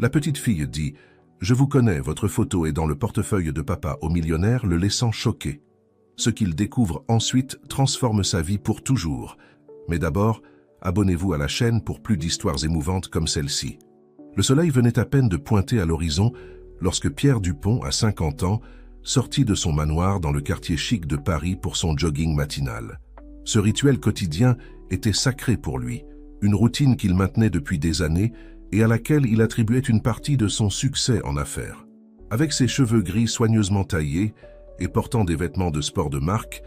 La petite fille dit « Je vous connais, votre photo est dans le portefeuille de papa » au millionnaire, le laissant choqué. Ce qu'il découvre ensuite transforme sa vie pour toujours. Mais d'abord, abonnez-vous à la chaîne pour plus d'histoires émouvantes comme celle-ci. Le soleil venait à peine de pointer à l'horizon lorsque Pierre Dupont, à 50 ans, sortit de son manoir dans le quartier chic de Paris pour son jogging matinal. Ce rituel quotidien était sacré pour lui, une routine qu'il maintenait depuis des années et à laquelle il attribuait une partie de son succès en affaires. Avec ses cheveux gris soigneusement taillés et portant des vêtements de sport de marque,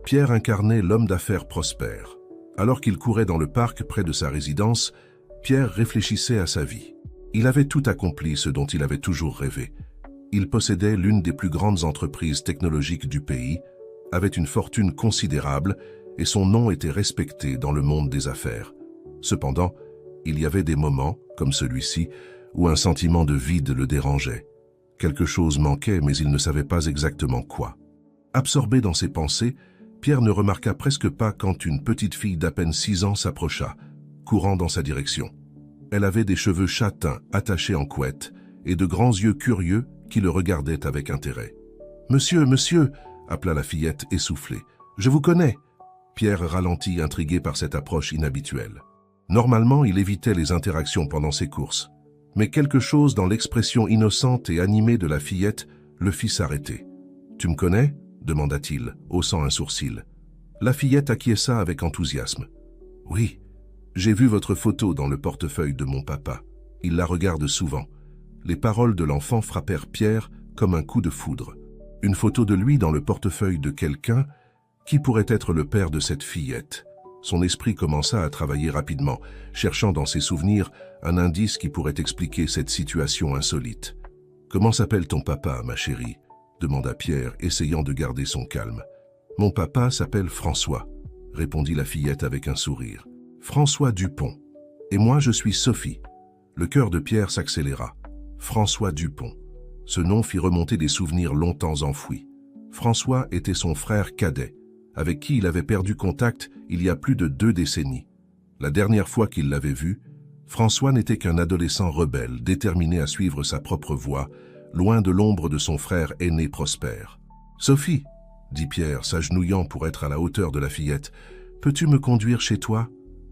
Pierre incarnait l'homme d'affaires prospère. Alors qu'il courait dans le parc près de sa résidence, Pierre réfléchissait à sa vie. Il avait tout accompli ce dont il avait toujours rêvé. Il possédait l'une des plus grandes entreprises technologiques du pays, avait une fortune considérable et son nom était respecté dans le monde des affaires. Cependant, il y avait des moments, comme celui-ci, où un sentiment de vide le dérangeait. Quelque chose manquait, mais il ne savait pas exactement quoi. Absorbé dans ses pensées, Pierre ne remarqua presque pas quand une petite fille d'à peine 6 ans s'approcha, courant dans sa direction. Elle avait des cheveux châtains attachés en couette et de grands yeux curieux qui le regardaient avec intérêt. « Monsieur, monsieur !» appela la fillette essoufflée. « Je vous connais !» Pierre ralentit, intrigué par cette approche inhabituelle. Normalement, il évitait les interactions pendant ses courses. Mais quelque chose dans l'expression innocente et animée de la fillette le fit s'arrêter. « Tu me connais ?» demanda-t-il, haussant un sourcil. La fillette acquiesça avec enthousiasme. « Oui, j'ai vu votre photo dans le portefeuille de mon papa. Il la regarde souvent. » Les paroles de l'enfant frappèrent Pierre comme un coup de foudre. Une photo de lui dans le portefeuille de quelqu'un, qui pourrait être le père de cette fillette. Son esprit commença à travailler rapidement, cherchant dans ses souvenirs un indice qui pourrait expliquer cette situation insolite. « Comment s'appelle ton papa, ma chérie ?» demanda Pierre, essayant de garder son calme. « Mon papa s'appelle François », répondit la fillette avec un sourire. « François Dupont. Et moi, je suis Sophie. » Le cœur de Pierre s'accéléra. François Dupont. Ce nom fit remonter des souvenirs longtemps enfouis. François était son frère cadet, avec qui il avait perdu contact il y a plus de 2 décennies. La dernière fois qu'il l'avait vu, François n'était qu'un adolescent rebelle, déterminé à suivre sa propre voie, loin de l'ombre de son frère aîné Prosper. « Sophie, » dit Pierre, s'agenouillant pour être à la hauteur de la fillette, « peux-tu me conduire chez toi?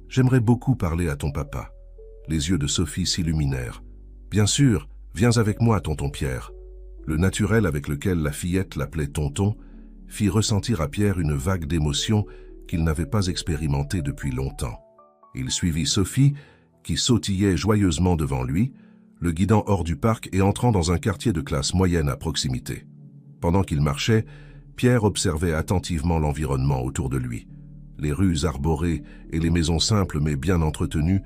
J'aimerais beaucoup parler à ton papa. » Les yeux de Sophie s'illuminèrent. « Bien sûr, viens avec moi, tonton Pierre. » Le naturel avec lequel la fillette l'appelait tonton fit ressentir à Pierre une vague d'émotion qu'il n'avait pas expérimentée depuis longtemps. Il suivit Sophie, qui sautillait joyeusement devant lui, le guidant hors du parc et entrant dans un quartier de classe moyenne à proximité. Pendant qu'il marchait, Pierre observait attentivement l'environnement autour de lui. Les rues arborées et les maisons simples mais bien entretenues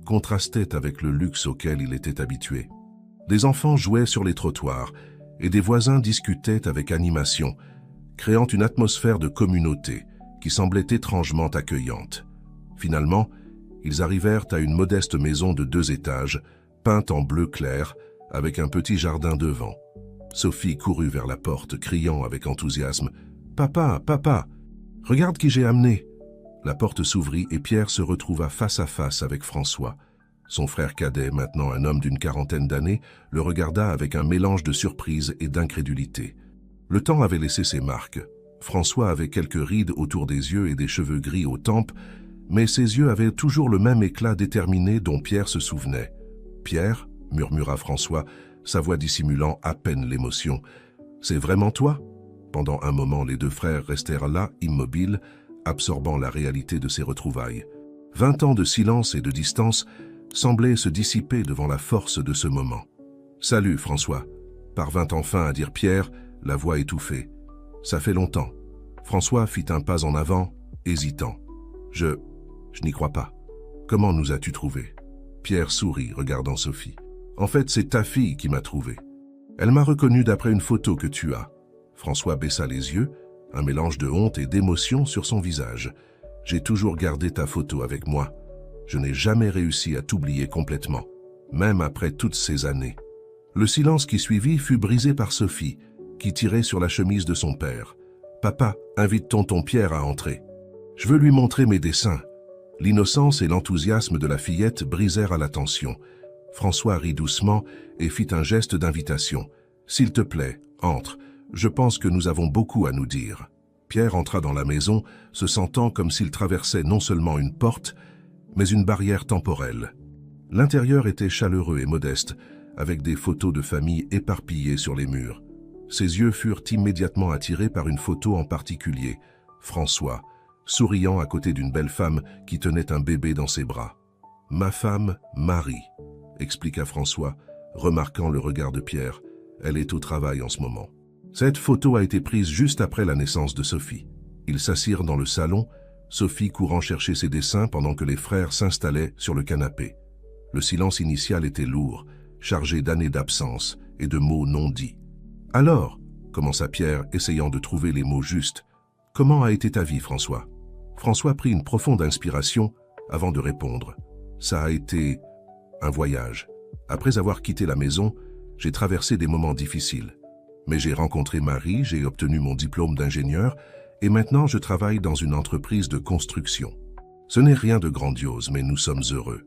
contrastaient avec le luxe auquel il était habitué. Des enfants jouaient sur les trottoirs et des voisins discutaient avec animation, créant une atmosphère de communauté qui semblait étrangement accueillante. Finalement, ils arrivèrent à une modeste maison de 2 étages, peinte en bleu clair, avec un petit jardin devant. Sophie courut vers la porte, criant avec enthousiasme « Papa, papa, regarde qui j'ai amené !» La porte s'ouvrit et Pierre se retrouva face à face avec François. Son frère cadet, maintenant un homme d'une 40aine d'années, le regarda avec un mélange de surprise et d'incrédulité. Le temps avait laissé ses marques. François avait quelques rides autour des yeux et des cheveux gris aux tempes, mais ses yeux avaient toujours le même éclat déterminé dont Pierre se souvenait. « Pierre » murmura François, sa voix dissimulant à peine l'émotion. « C'est vraiment toi ?» Pendant un moment, les 2 frères restèrent là, immobiles, absorbant la réalité de ces retrouvailles. 20 ans de silence et de distance semblaient se dissiper devant la force de ce moment. « Salut, François » parvint enfin à dire Pierre, la voix étouffée. « Ça fait longtemps. » François fit un pas en avant, hésitant. « Je n'y crois pas. Comment nous as-tu trouvés ?» Pierre sourit, regardant Sophie. « En fait, c'est ta fille qui m'a trouvé. Elle m'a reconnu d'après une photo que tu as. » François baissa les yeux, un mélange de honte et d'émotion sur son visage. « J'ai toujours gardé ta photo avec moi. Je n'ai jamais réussi à t'oublier complètement, même après toutes ces années. » Le silence qui suivit fut brisé par Sophie, qui tirait sur la chemise de son père. « Papa, invite tonton Pierre à entrer. Je veux lui montrer mes dessins. » L'innocence et l'enthousiasme de la fillette brisèrent à la tension. François rit doucement et fit un geste d'invitation. « S'il te plaît, entre. Je pense que nous avons beaucoup à nous dire. » Pierre entra dans la maison, se sentant comme s'il traversait non seulement une porte, mais une barrière temporelle. L'intérieur était chaleureux et modeste, avec des photos de famille éparpillées sur les murs. Ses yeux furent immédiatement attirés par une photo en particulier, François, souriant à côté d'une belle femme qui tenait un bébé dans ses bras. « Ma femme, Marie », expliqua François, remarquant le regard de Pierre. « Elle est au travail en ce moment. » Cette photo a été prise juste après la naissance de Sophie. Ils s'assirent dans le salon, Sophie courant chercher ses dessins pendant que les frères s'installaient sur le canapé. Le silence initial était lourd, chargé d'années d'absence et de mots non dits. « Alors » commença Pierre, essayant de trouver les mots justes. « Comment a été ta vie, François ?» François prit une profonde inspiration avant de répondre. « Ça a été un voyage. Après avoir quitté la maison, j'ai traversé des moments difficiles. Mais j'ai rencontré Marie, j'ai obtenu mon diplôme d'ingénieur et maintenant je travaille dans une entreprise de construction. Ce n'est rien de grandiose, mais nous sommes heureux. »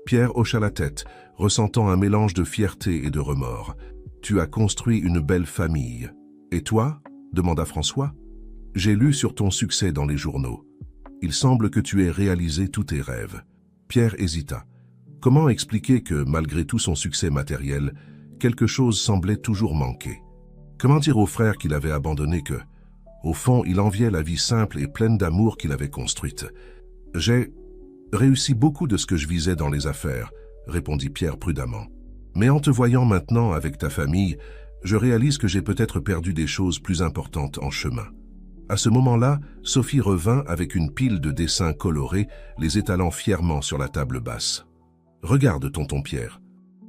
Pierre hocha la tête, ressentant un mélange de fierté et de remords. « Tu as construit une belle famille. Et toi ?» demanda François. « J'ai lu sur ton succès dans les journaux. Il semble que tu aies réalisé tous tes rêves. » Pierre hésita. Comment expliquer que, malgré tout son succès matériel, quelque chose semblait toujours manquer? Comment dire au frère qu'il avait abandonné que, au fond, il enviait la vie simple et pleine d'amour qu'il avait construite? « J'ai réussi beaucoup de ce que je visais dans les affaires, » répondit Pierre prudemment. « Mais en te voyant maintenant avec ta famille, je réalise que j'ai peut-être perdu des choses plus importantes en chemin. » À ce moment-là, Sophie revint avec une pile de dessins colorés, les étalant fièrement sur la table basse. « Regarde, tonton Pierre.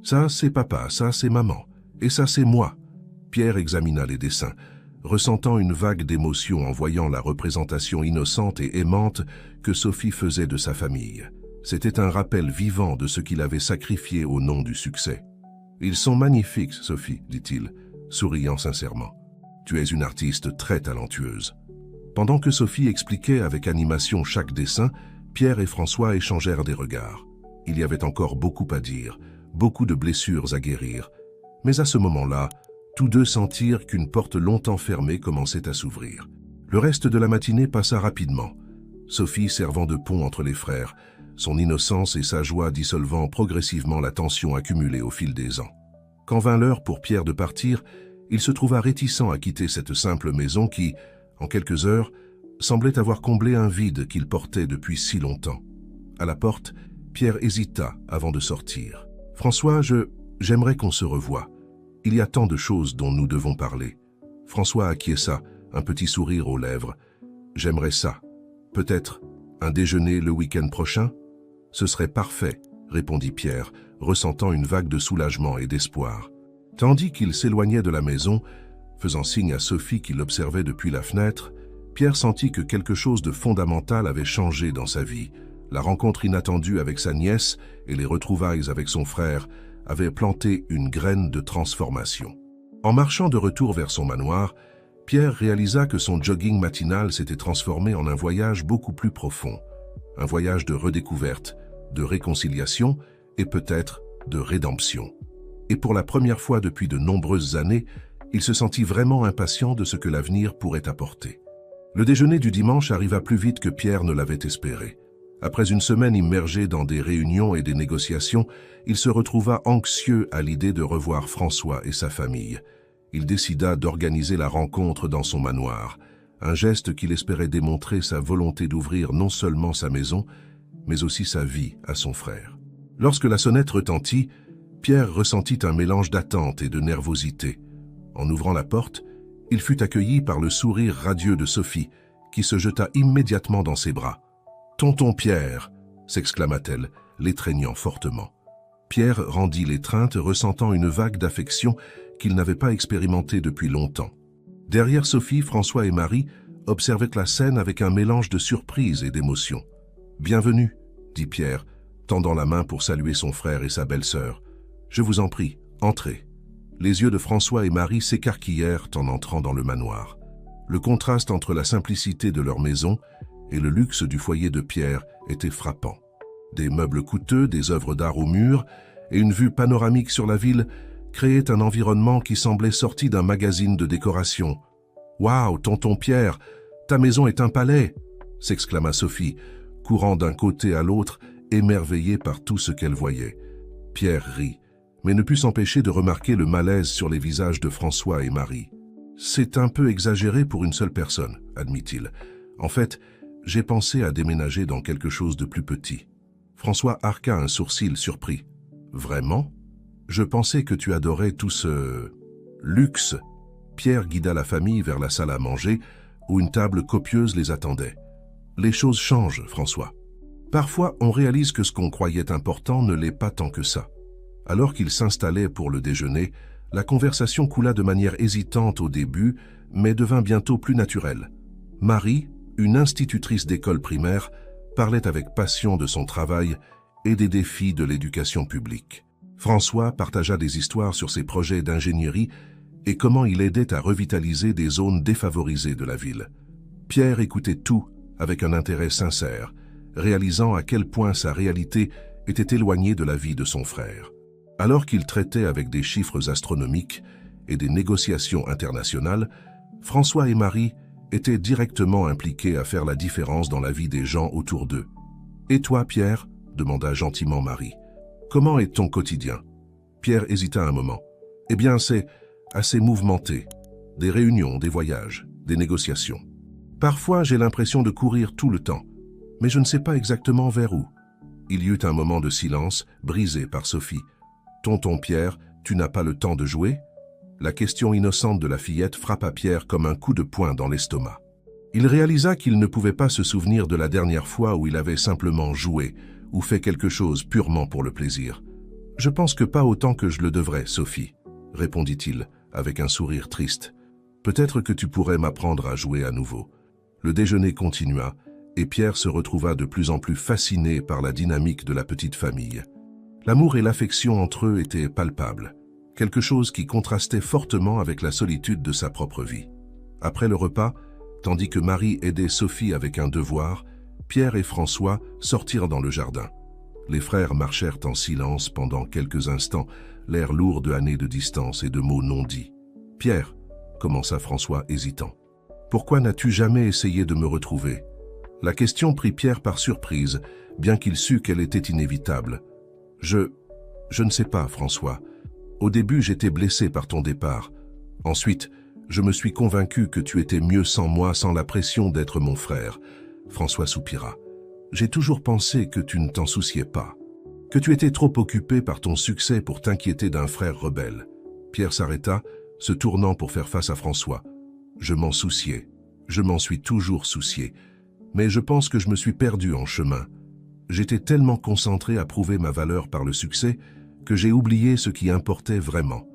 Ça, c'est papa, ça, c'est maman, et ça, c'est moi. » Pierre examina les dessins, ressentant une vague d'émotion en voyant la représentation innocente et aimante que Sophie faisait de sa famille. C'était un rappel vivant de ce qu'il avait sacrifié au nom du succès. « Ils sont magnifiques, Sophie, dit-il, souriant sincèrement. Tu es une artiste très talentueuse. » Pendant que Sophie expliquait avec animation chaque dessin, Pierre et François échangèrent des regards. Il y avait encore beaucoup à dire, beaucoup de blessures à guérir. Mais à ce moment-là, tous deux sentirent qu'une porte longtemps fermée commençait à s'ouvrir. Le reste de la matinée passa rapidement, Sophie servant de pont entre les frères, son innocence et sa joie dissolvant progressivement la tension accumulée au fil des ans. Quand vint l'heure pour Pierre de partir, il se trouva réticent à quitter cette simple maison qui, en quelques heures, semblait avoir comblé un vide qu'il portait depuis si longtemps. À la porte, Pierre hésita avant de sortir. « François, j'aimerais qu'on se revoie. Il y a tant de choses dont nous devons parler. » François acquiesça, un petit sourire aux lèvres. « J'aimerais ça. Peut-être un déjeuner le week-end prochain ?»« Ce serait parfait, » répondit Pierre, ressentant une vague de soulagement et d'espoir. Tandis qu'il s'éloignait de la maison, faisant signe à Sophie qui l'observait depuis la fenêtre, Pierre sentit que quelque chose de fondamental avait changé dans sa vie. La rencontre inattendue avec sa nièce et les retrouvailles avec son frère avaient planté une graine de transformation. En marchant de retour vers son manoir, Pierre réalisa que son jogging matinal s'était transformé en un voyage beaucoup plus profond. Un voyage de redécouverte, de réconciliation et peut-être de rédemption. Et pour la première fois depuis de nombreuses années, il se sentit vraiment impatient de ce que l'avenir pourrait apporter. Le déjeuner du dimanche arriva plus vite que Pierre ne l'avait espéré. Après une semaine immergée dans des réunions et des négociations, il se retrouva anxieux à l'idée de revoir François et sa famille. Il décida d'organiser la rencontre dans son manoir, un geste qu'il espérait démontrer sa volonté d'ouvrir non seulement sa maison, mais aussi sa vie à son frère. Lorsque la sonnette retentit, Pierre ressentit un mélange d'attente et de nervosité. En ouvrant la porte, il fut accueilli par le sourire radieux de Sophie, qui se jeta immédiatement dans ses bras. « Tonton Pierre !» s'exclama-t-elle, l'étreignant fortement. Pierre rendit l'étreinte, ressentant une vague d'affection qu'il n'avait pas expérimentée depuis longtemps. Derrière Sophie, François et Marie observaient la scène avec un mélange de surprise et d'émotion. « Bienvenue !» dit Pierre, tendant la main pour saluer son frère et sa belle-sœur. « Je vous en prie, entrez. » Les yeux de François et Marie s'écarquillèrent en entrant dans le manoir. Le contraste entre la simplicité de leur maison et le luxe du foyer de Pierre était frappant. Des meubles coûteux, des œuvres d'art au mur et une vue panoramique sur la ville créaient un environnement qui semblait sorti d'un magazine de décoration. « Waouh, tonton Pierre, ta maison est un palais !» s'exclama Sophie, courant d'un côté à l'autre, émerveillée par tout ce qu'elle voyait. Pierre rit, mais ne put s'empêcher de remarquer le malaise sur les visages de François et Marie. « C'est un peu exagéré pour une seule personne, admit-il. En fait, j'ai pensé à déménager dans quelque chose de plus petit. » François arqua un sourcil surpris. « Vraiment ? Je pensais que tu adorais tout ce... luxe. » Pierre guida la famille vers la salle à manger, où une table copieuse les attendait. « Les choses changent, François. Parfois, on réalise que ce qu'on croyait important ne l'est pas tant que ça. » Alors qu'ils s'installaient pour le déjeuner, la conversation coula de manière hésitante au début, mais devint bientôt plus naturelle. Marie, une institutrice d'école primaire, parlait avec passion de son travail et des défis de l'éducation publique. François partagea des histoires sur ses projets d'ingénierie et comment il aidait à revitaliser des zones défavorisées de la ville. Pierre écoutait tout avec un intérêt sincère, réalisant à quel point sa réalité était éloignée de la vie de son frère. Alors qu'il traitait avec des chiffres astronomiques et des négociations internationales, François et Marie étaient directement impliqués à faire la différence dans la vie des gens autour d'eux. « Et toi, Pierre ?» demanda gentiment Marie. « Comment est ton quotidien ?» Pierre hésita un moment. « Eh bien, c'est assez mouvementé. Des réunions, des voyages, des négociations. Parfois, j'ai l'impression de courir tout le temps, mais je ne sais pas exactement vers où. » Il y eut un moment de silence, brisé par Sophie. « Tonton Pierre, tu n'as pas le temps de jouer ?» La question innocente de la fillette frappa Pierre comme un coup de poing dans l'estomac. Il réalisa qu'il ne pouvait pas se souvenir de la dernière fois où il avait simplement joué ou fait quelque chose purement pour le plaisir. « Je pense que pas autant que je le devrais, Sophie, » répondit-il avec un sourire triste. « Peut-être que tu pourrais m'apprendre à jouer à nouveau. » Le déjeuner continua et Pierre se retrouva de plus en plus fasciné par la dynamique de la petite famille. L'amour et l'affection entre eux étaient palpables, quelque chose qui contrastait fortement avec la solitude de sa propre vie. Après le repas, tandis que Marie aidait Sophie avec un devoir, Pierre et François sortirent dans le jardin. Les frères marchèrent en silence pendant quelques instants, l'air lourd de années de distance et de mots non dits. « Pierre, » commença François hésitant, « pourquoi n'as-tu jamais essayé de me retrouver ?» La question prit Pierre par surprise, bien qu'il sût qu'elle était inévitable. « Je ne sais pas, François. Au début, j'étais blessé par ton départ. Ensuite, je me suis convaincu que tu étais mieux sans moi, sans la pression d'être mon frère. » François soupira. « J'ai toujours pensé que tu ne t'en souciais pas, que tu étais trop occupé par ton succès pour t'inquiéter d'un frère rebelle. » Pierre s'arrêta, se tournant pour faire face à François. « Je m'en souciais. Je m'en suis toujours soucié. Mais je pense que je me suis perdu en chemin. J'étais tellement concentré à prouver ma valeur par le succès que j'ai oublié ce qui importait vraiment. »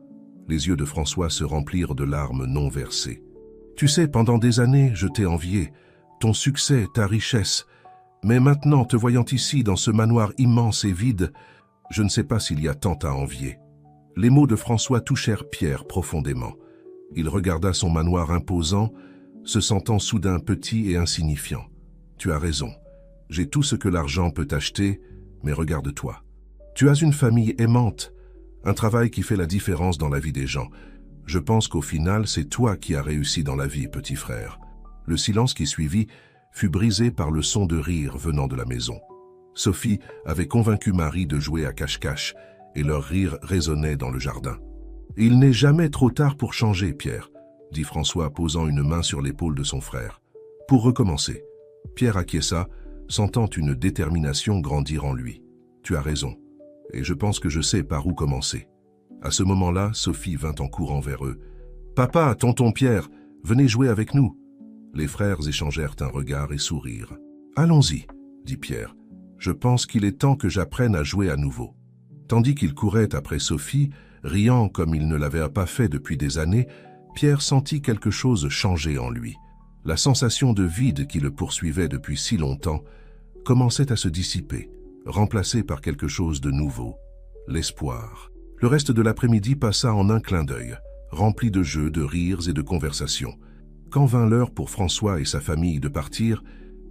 Les yeux de François se remplirent de larmes non versées. « Tu sais, pendant des années, je t'ai envié. Ton succès, ta richesse. Mais maintenant, te voyant ici, dans ce manoir immense et vide, je ne sais pas s'il y a tant à envier. » Les mots de François touchèrent Pierre profondément. Il regarda son manoir imposant, se sentant soudain petit et insignifiant. « Tu as raison. J'ai tout ce que l'argent peut acheter, mais regarde-toi. Tu as une famille aimante, un travail qui fait la différence dans la vie des gens. Je pense qu'au final, c'est toi qui as réussi dans la vie, petit frère. » Le silence qui suivit fut brisé par le son de rire venant de la maison. Sophie avait convaincu Marie de jouer à cache-cache, et leur rire résonnait dans le jardin. « Il n'est jamais trop tard pour changer, Pierre, » dit François, posant une main sur l'épaule de son frère. « Pour recommencer. » Pierre acquiesça, sentant une détermination grandir en lui. « Tu as raison, et je pense que je sais par où commencer. » À ce moment-là, Sophie vint en courant vers eux. « Papa, tonton Pierre, venez jouer avec nous. » Les frères échangèrent un regard et sourirent. « Allons-y, » dit Pierre. « Je pense qu'il est temps que j'apprenne à jouer à nouveau. » Tandis qu'il courait après Sophie, riant comme il ne l'avait pas fait depuis des années, Pierre sentit quelque chose changer en lui. La sensation de vide qui le poursuivait depuis si longtemps commençait à se dissiper, remplacée par quelque chose de nouveau, l'espoir. Le reste de l'après-midi passa en un clin d'œil, rempli de jeux, de rires et de conversations. Quand vint l'heure pour François et sa famille de partir,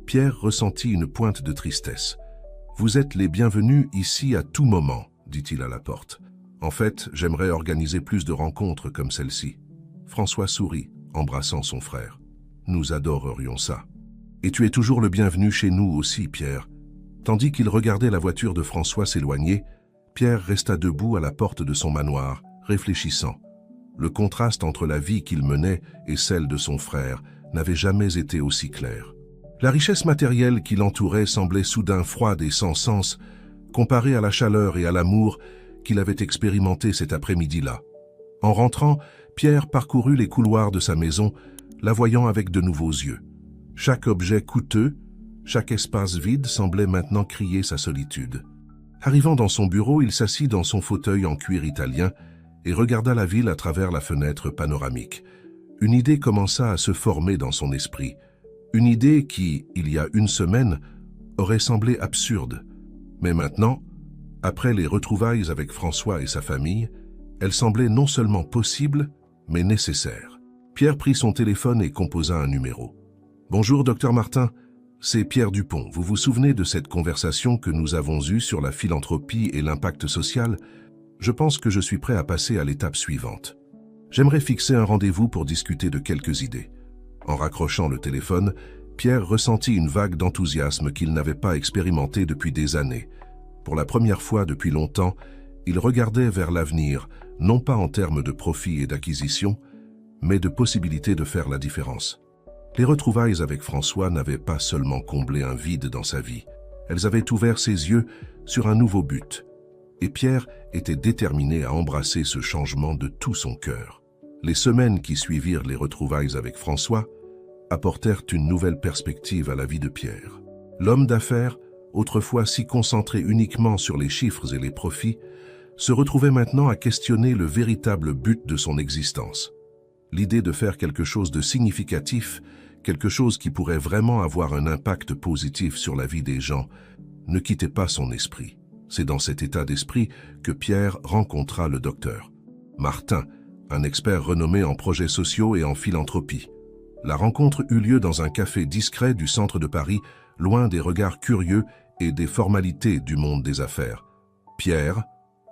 Pierre ressentit une pointe de tristesse. « Vous êtes les bienvenus ici à tout moment, » dit-il à la porte. « En fait, j'aimerais organiser plus de rencontres comme celle-ci. » François sourit, embrassant son frère. « Nous adorerions ça. Et tu es toujours le bienvenu chez nous aussi, Pierre. » Tandis qu'il regardait la voiture de François s'éloigner, Pierre resta debout à la porte de son manoir, réfléchissant. Le contraste entre la vie qu'il menait et celle de son frère n'avait jamais été aussi clair. La richesse matérielle qui l'entourait semblait soudain froide et sans sens, comparée à la chaleur et à l'amour qu'il avait expérimenté cet après-midi-là. En rentrant, Pierre parcourut les couloirs de sa maison, la voyant avec de nouveaux yeux. Chaque objet coûteux, chaque espace vide semblait maintenant crier sa solitude. Arrivant dans son bureau, il s'assit dans son fauteuil en cuir italien et regarda la ville à travers la fenêtre panoramique. Une idée commença à se former dans son esprit. Une idée qui, il y a une semaine, aurait semblé absurde. Mais maintenant, après les retrouvailles avec François et sa famille, elle semblait non seulement possible, mais nécessaire. Pierre prit son téléphone et composa un numéro. « Bonjour, docteur Martin. C'est Pierre Dupont. Vous vous souvenez de cette conversation que nous avons eue sur la philanthropie et l'impact social? Je pense que je suis prêt à passer à l'étape suivante. J'aimerais fixer un rendez-vous pour discuter de quelques idées. » En raccrochant le téléphone, Pierre ressentit une vague d'enthousiasme qu'il n'avait pas expérimenté depuis des années. Pour la première fois depuis longtemps, il regardait vers l'avenir, non pas en termes de profit et d'acquisition, mais de possibilité de faire la différence. Les retrouvailles avec François n'avaient pas seulement comblé un vide dans sa vie, elles avaient ouvert ses yeux sur un nouveau but. Et Pierre était déterminé à embrasser ce changement de tout son cœur. Les semaines qui suivirent les retrouvailles avec François apportèrent une nouvelle perspective à la vie de Pierre. L'homme d'affaires, autrefois si concentré uniquement sur les chiffres et les profits, se retrouvait maintenant à questionner le véritable but de son existence. L'idée de faire quelque chose de significatif, quelque chose qui pourrait vraiment avoir un impact positif sur la vie des gens, ne quittait pas son esprit. C'est dans cet état d'esprit que Pierre rencontra le docteur Martin, un expert renommé en projets sociaux et en philanthropie. La rencontre eut lieu dans un café discret du centre de Paris, loin des regards curieux et des formalités du monde des affaires. « Pierre, »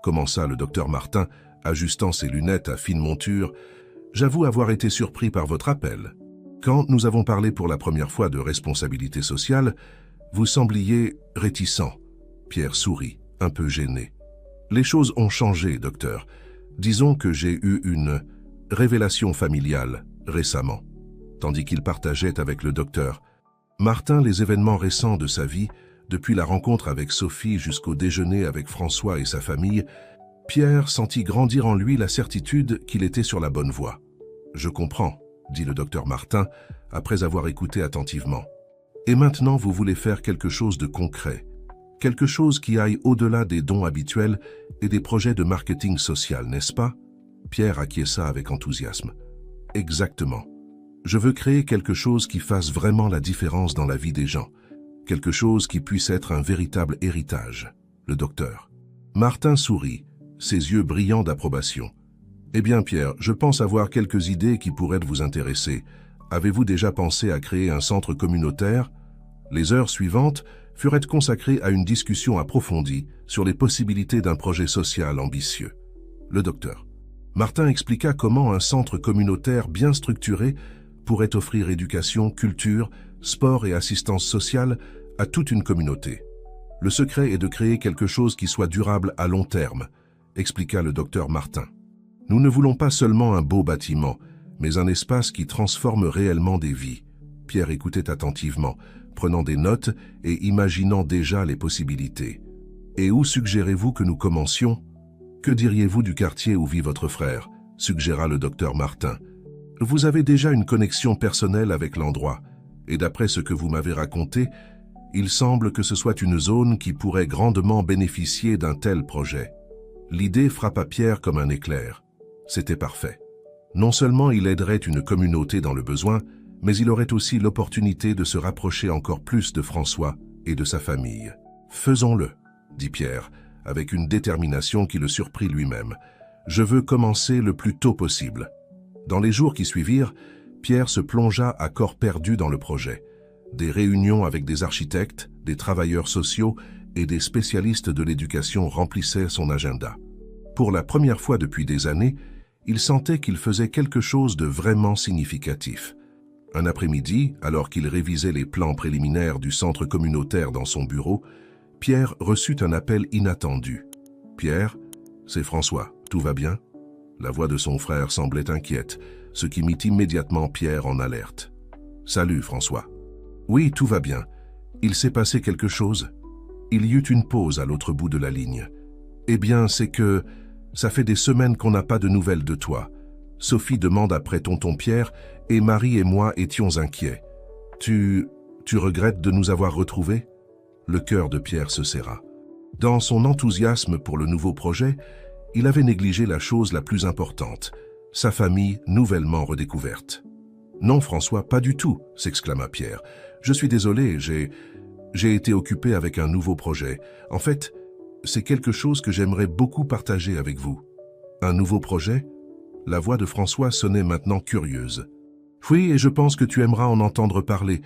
commença le docteur Martin, ajustant ses lunettes à fine monture, « j'avoue avoir été surpris par votre appel. Quand nous avons parlé pour la première fois de responsabilité sociale, vous sembliez réticent. » Pierre sourit, un peu gêné. « Les choses ont changé, docteur. Disons que j'ai eu une révélation familiale récemment. » Tandis qu'il partageait avec le docteur Martin les événements récents de sa vie, depuis la rencontre avec Sophie jusqu'au déjeuner avec François et sa famille, Pierre sentit grandir en lui la certitude qu'il était sur la bonne voie. « Je comprends, » dit le docteur Martin, après avoir écouté attentivement. « Et maintenant, vous voulez faire quelque chose de concret, quelque chose qui aille au-delà des dons habituels et des projets de marketing social, n'est-ce pas ?» Pierre acquiesça avec enthousiasme. « Exactement. Je veux créer quelque chose qui fasse vraiment la différence dans la vie des gens, quelque chose qui puisse être un véritable héritage. » Le docteur Martin sourit, ses yeux brillants d'approbation. « Eh bien Pierre, je pense avoir quelques idées qui pourraient vous intéresser. Avez-vous déjà pensé à créer un centre communautaire ?» Les heures suivantes furent consacrées à une discussion approfondie sur les possibilités d'un projet social ambitieux. Le docteur Martin expliqua comment un centre communautaire bien structuré pourrait offrir éducation, culture, sport et assistance sociale à toute une communauté. « Le secret est de créer quelque chose qui soit durable à long terme », expliqua le docteur Martin. « Nous ne voulons pas seulement un beau bâtiment, mais un espace qui transforme réellement des vies. » Pierre écoutait attentivement, prenant des notes et imaginant déjà les possibilités. « Et où suggérez-vous que nous commencions ?»« Que diriez-vous du quartier où vit votre frère ?» suggéra le docteur Martin. « Vous avez déjà une connexion personnelle avec l'endroit, et d'après ce que vous m'avez raconté, il semble que ce soit une zone qui pourrait grandement bénéficier d'un tel projet. » L'idée frappa Pierre comme un éclair. C'était parfait. Non seulement il aiderait une communauté dans le besoin, mais il aurait aussi l'opportunité de se rapprocher encore plus de François et de sa famille. « Faisons-le, » dit Pierre, avec une détermination qui le surprit lui-même. « Je veux commencer le plus tôt possible. » Dans les jours qui suivirent, Pierre se plongea à corps perdu dans le projet. Des réunions avec des architectes, des travailleurs sociaux et des spécialistes de l'éducation remplissaient son agenda. Pour la première fois depuis des années, il sentait qu'il faisait quelque chose de vraiment significatif. Un après-midi, alors qu'il révisait les plans préliminaires du centre communautaire dans son bureau, Pierre reçut un appel inattendu. « Pierre, c'est François, tout va bien ?» La voix de son frère semblait inquiète, ce qui mit immédiatement Pierre en alerte. « Salut François. »« Oui, tout va bien. Il s'est passé quelque chose ?» Il y eut une pause à l'autre bout de la ligne. « Eh bien, c'est que ça fait des semaines qu'on n'a pas de nouvelles de toi. Sophie demande après tonton Pierre et Marie et moi étions inquiets. Tu regrettes de nous avoir retrouvés ?» Le cœur de Pierre se serra. Dans son enthousiasme pour le nouveau projet, il avait négligé la chose la plus importante, sa famille nouvellement redécouverte. « Non, François, pas du tout !» s'exclama Pierre. « Je suis désolé, j'ai été occupé avec un nouveau projet. En fait, c'est quelque chose que j'aimerais beaucoup partager avec vous. » « Un nouveau projet ?» La voix de François sonnait maintenant curieuse. « Oui, et je pense que tu aimeras en entendre parler.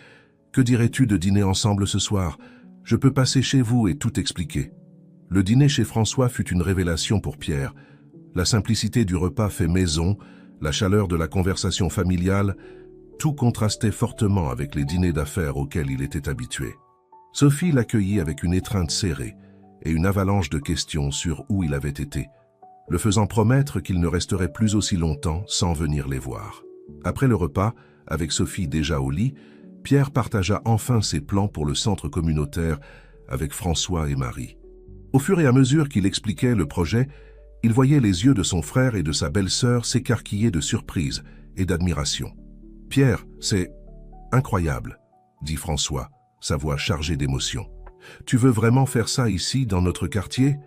Que dirais-tu de dîner ensemble ce soir ? Je peux passer chez vous et tout expliquer. » Le dîner chez François fut une révélation pour Pierre. La simplicité du repas fait maison, la chaleur de la conversation familiale, tout contrastait fortement avec les dîners d'affaires auxquels il était habitué. Sophie l'accueillit avec une étreinte serrée et une avalanche de questions sur où il avait été, le faisant promettre qu'il ne resterait plus aussi longtemps sans venir les voir. Après le repas, avec Sophie déjà au lit, Pierre partagea enfin ses plans pour le centre communautaire avec François et Marie. Au fur et à mesure qu'il expliquait le projet, il voyait les yeux de son frère et de sa belle-sœur s'écarquiller de surprise et d'admiration. « Pierre, c'est incroyable, » dit François, sa voix chargée d'émotion. « Tu veux vraiment faire ça ici, dans notre quartier ?»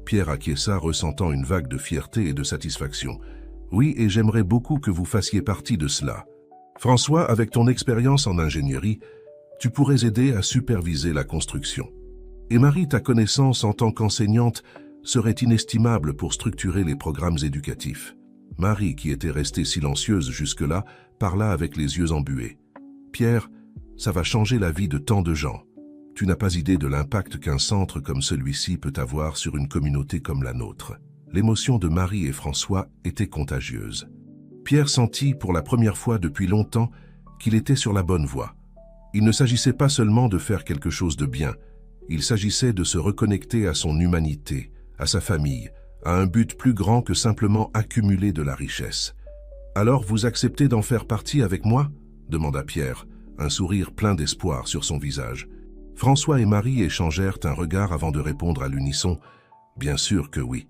Pierre acquiesça, ressentant une vague de fierté et de satisfaction. « Oui, et j'aimerais beaucoup que vous fassiez partie de cela. François, avec ton expérience en ingénierie, tu pourrais aider à superviser la construction. Et Marie, ta connaissance en tant qu'enseignante serait inestimable pour structurer les programmes éducatifs. » Marie, qui était restée silencieuse jusque-là, parla avec les yeux embués. « Pierre, ça va changer la vie de tant de gens. Tu n'as pas idée de l'impact qu'un centre comme celui-ci peut avoir sur une communauté comme la nôtre. » L'émotion de Marie et François était contagieuse. Pierre sentit pour la première fois depuis longtemps qu'il était sur la bonne voie. Il ne s'agissait pas seulement de faire quelque chose de bien, il s'agissait de se reconnecter à son humanité, à sa famille, à un but plus grand que simplement accumuler de la richesse. « Alors vous acceptez d'en faire partie avec moi ?» demanda Pierre, un sourire plein d'espoir sur son visage. François et Marie échangèrent un regard avant de répondre à l'unisson. Bien sûr que oui.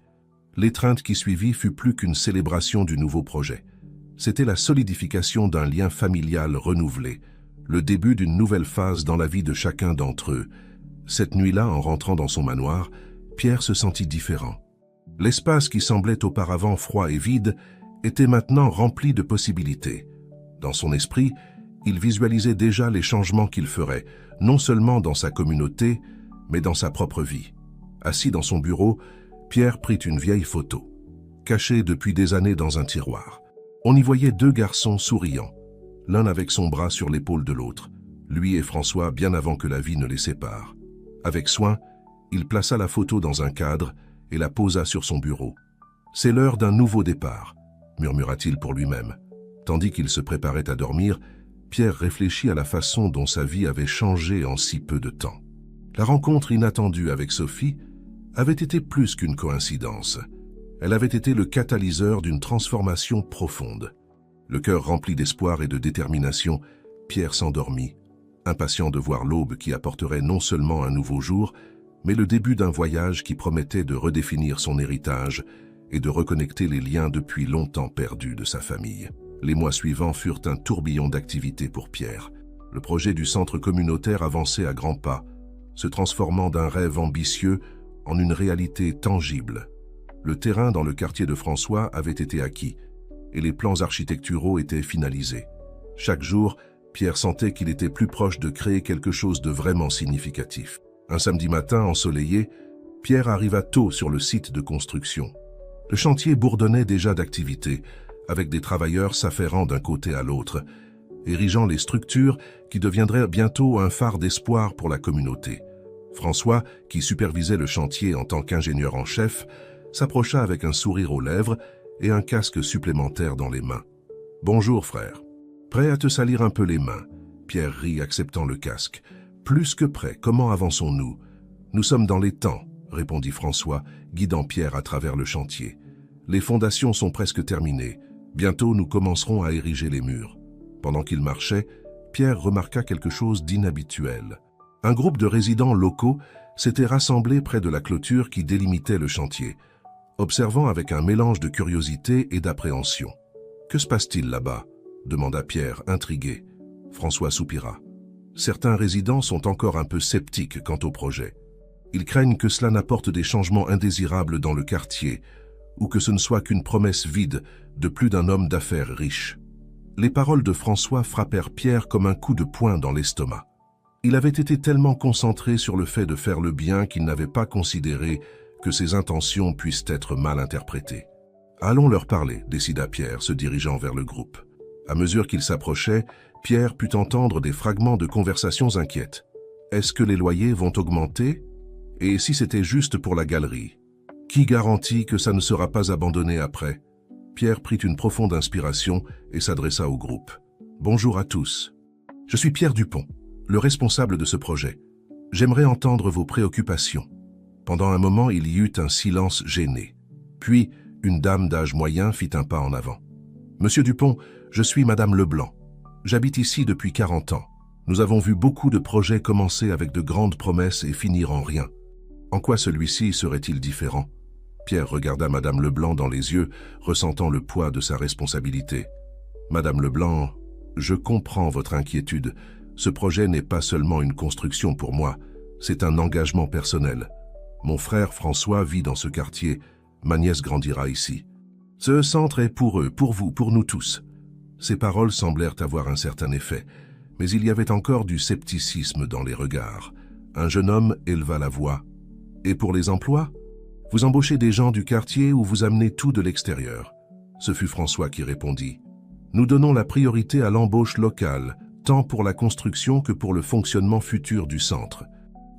L'étreinte qui suivit fut plus qu'une célébration du nouveau projet. C'était la solidification d'un lien familial renouvelé, le début d'une nouvelle phase dans la vie de chacun d'entre eux. Cette nuit-là, en rentrant dans son manoir, Pierre se sentit différent. L'espace qui semblait auparavant froid et vide était maintenant rempli de possibilités. Dans son esprit, il visualisait déjà les changements qu'il ferait, non seulement dans sa communauté, mais dans sa propre vie. Assis dans son bureau, Pierre prit une vieille photo, cachée depuis des années dans un tiroir. On y voyait deux garçons souriants, l'un avec son bras sur l'épaule de l'autre, lui et François bien avant que la vie ne les sépare. Avec soin, il plaça la photo dans un cadre et la posa sur son bureau. « C'est l'heure d'un nouveau départ », murmura-t-il pour lui-même. Tandis qu'il se préparait à dormir, Pierre réfléchit à la façon dont sa vie avait changé en si peu de temps. La rencontre inattendue avec Sophie avait été plus qu'une coïncidence. Elle avait été le catalyseur d'une transformation profonde. Le cœur rempli d'espoir et de détermination, Pierre s'endormit, impatient de voir l'aube qui apporterait non seulement un nouveau jour, mais le début d'un voyage qui promettait de redéfinir son héritage et de reconnecter les liens depuis longtemps perdus de sa famille. Les mois suivants furent un tourbillon d'activités pour Pierre. Le projet du centre communautaire avançait à grands pas, se transformant d'un rêve ambitieux en une réalité tangible. Le terrain dans le quartier de François avait été acquis et les plans architecturaux étaient finalisés. Chaque jour, Pierre sentait qu'il était plus proche de créer quelque chose de vraiment significatif. Un samedi matin ensoleillé, Pierre arriva tôt sur le site de construction. Le chantier bourdonnait déjà d'activité, avec des travailleurs s'affairant d'un côté à l'autre, érigeant les structures qui deviendraient bientôt un phare d'espoir pour la communauté. François, qui supervisait le chantier en tant qu'ingénieur en chef, s'approcha avec un sourire aux lèvres et un casque supplémentaire dans les mains. « Bonjour, frère. Prêt à te salir un peu les mains ?» Pierre rit, acceptant le casque. « Plus que prêt, comment avançons-nous ?»« Nous sommes dans les temps, » répondit François, guidant Pierre à travers le chantier. « Les fondations sont presque terminées. Bientôt, nous commencerons à ériger les murs. » Pendant qu'il marchait, Pierre remarqua quelque chose d'inhabituel. Un groupe de résidents locaux s'était rassemblé près de la clôture qui délimitait le chantier, observant avec un mélange de curiosité et d'appréhension. « Que se passe-t-il là-bas » demanda Pierre, intrigué. François soupira. Certains résidents sont encore un peu sceptiques quant au projet. Ils craignent que cela n'apporte des changements indésirables dans le quartier ou que ce ne soit qu'une promesse vide de plus d'un homme d'affaires riche. Les paroles de François frappèrent Pierre comme un coup de poing dans l'estomac. Il avait été tellement concentré sur le fait de faire le bien qu'il n'avait pas considéré que ses intentions puissent être mal interprétées. « Allons leur parler », décida Pierre, se dirigeant vers le groupe. À mesure qu'il s'approchait, Pierre put entendre des fragments de conversations inquiètes. Est-ce que les loyers vont augmenter? Et si c'était juste pour la galerie? Qui garantit que ça ne sera pas abandonné après? Pierre prit une profonde inspiration et s'adressa au groupe. Bonjour à tous. Je suis Pierre Dupont, le responsable de ce projet. J'aimerais entendre vos préoccupations. Pendant un moment, il y eut un silence gêné. Puis, une dame d'âge moyen fit un pas en avant. Monsieur Dupont, je suis Madame Leblanc. J'habite ici depuis 40 ans. Nous avons vu beaucoup de projets commencer avec de grandes promesses et finir en rien. En quoi celui-ci serait-il différent? Pierre regarda Madame Leblanc dans les yeux, ressentant le poids de sa responsabilité. Madame Leblanc, je comprends votre inquiétude. Ce projet n'est pas seulement une construction pour moi, c'est un engagement personnel. Mon frère François vit dans ce quartier, ma nièce grandira ici. Ce centre est pour eux, pour vous, pour nous tous. Ces paroles semblèrent avoir un certain effet, mais il y avait encore du scepticisme dans les regards. Un jeune homme éleva la voix. Et pour les emplois? Vous embauchez des gens du quartier ou vous amenez tout de l'extérieur? Ce fut François qui répondit. Nous donnons la priorité à l'embauche locale, tant pour la construction que pour le fonctionnement futur du centre.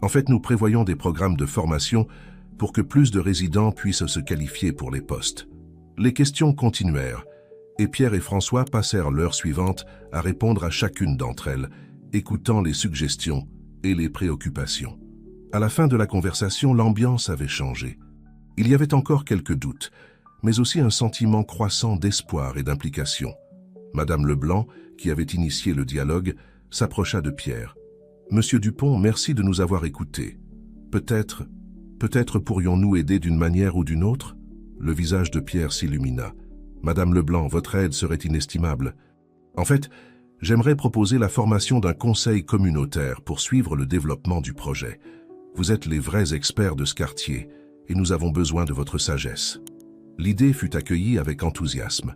En fait, nous prévoyons des programmes de formation pour que plus de résidents puissent se qualifier pour les postes. Les questions continuèrent, et Pierre et François passèrent l'heure suivante à répondre à chacune d'entre elles, écoutant les suggestions et les préoccupations. À la fin de la conversation, l'ambiance avait changé. Il y avait encore quelques doutes, mais aussi un sentiment croissant d'espoir et d'implication. Madame Leblanc, qui avait initié le dialogue, s'approcha de Pierre. « Monsieur Dupont, merci de nous avoir écoutés. Peut-être pourrions-nous aider d'une manière ou d'une autre ?» Le visage de Pierre s'illumina. « Madame Leblanc, votre aide serait inestimable. En fait, j'aimerais proposer la formation d'un conseil communautaire pour suivre le développement du projet. Vous êtes les vrais experts de ce quartier et nous avons besoin de votre sagesse. » L'idée fut accueillie avec enthousiasme.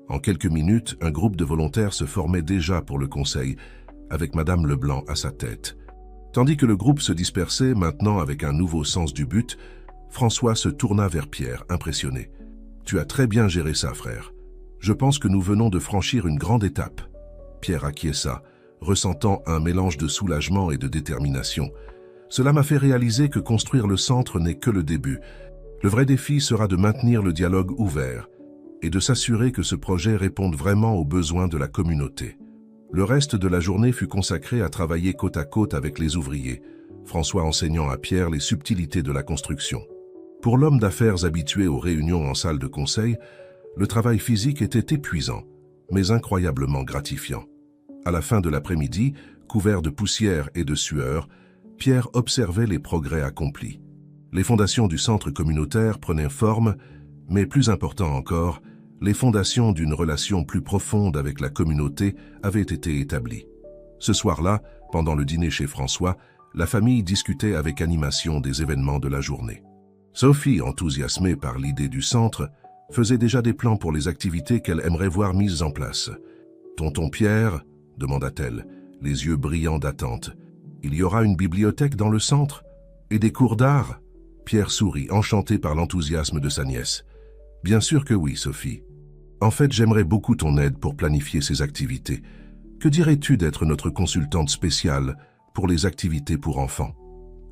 En quelques minutes, un groupe de volontaires se formait déjà pour le conseil, avec Madame Leblanc à sa tête. Tandis que le groupe se dispersait, maintenant avec un nouveau sens du but, François se tourna vers Pierre, impressionné. « Tu as très bien géré ça, frère. Je pense que nous venons de franchir une grande étape. » Pierre acquiesça, ressentant un mélange de soulagement et de détermination. « Cela m'a fait réaliser que construire le centre n'est que le début. Le vrai défi sera de maintenir le dialogue ouvert et de s'assurer que ce projet réponde vraiment aux besoins de la communauté. » Le reste de la journée fut consacré à travailler côte à côte avec les ouvriers, François enseignant à Pierre les subtilités de la construction. Pour l'homme d'affaires habitué aux réunions en salle de conseil, le travail physique était épuisant, mais incroyablement gratifiant. À la fin de l'après-midi, couvert de poussière et de sueur, Pierre observait les progrès accomplis. Les fondations du centre communautaire prenaient forme, mais plus important encore, les fondations d'une relation plus profonde avec la communauté avaient été établies. Ce soir-là, pendant le dîner chez François, la famille discutait avec animation des événements de la journée. Sophie, enthousiasmée par l'idée du centre, faisait déjà des plans pour les activités qu'elle aimerait voir mises en place. « Tonton Pierre ?» demanda-t-elle, les yeux brillants d'attente. « Il y aura une bibliothèque dans le centre? Et des cours d'art ?» Pierre sourit, enchanté par l'enthousiasme de sa nièce. « Bien sûr que oui, Sophie. En fait, j'aimerais beaucoup ton aide pour planifier ces activités. Que dirais-tu d'être notre consultante spéciale pour les activités pour enfants ?»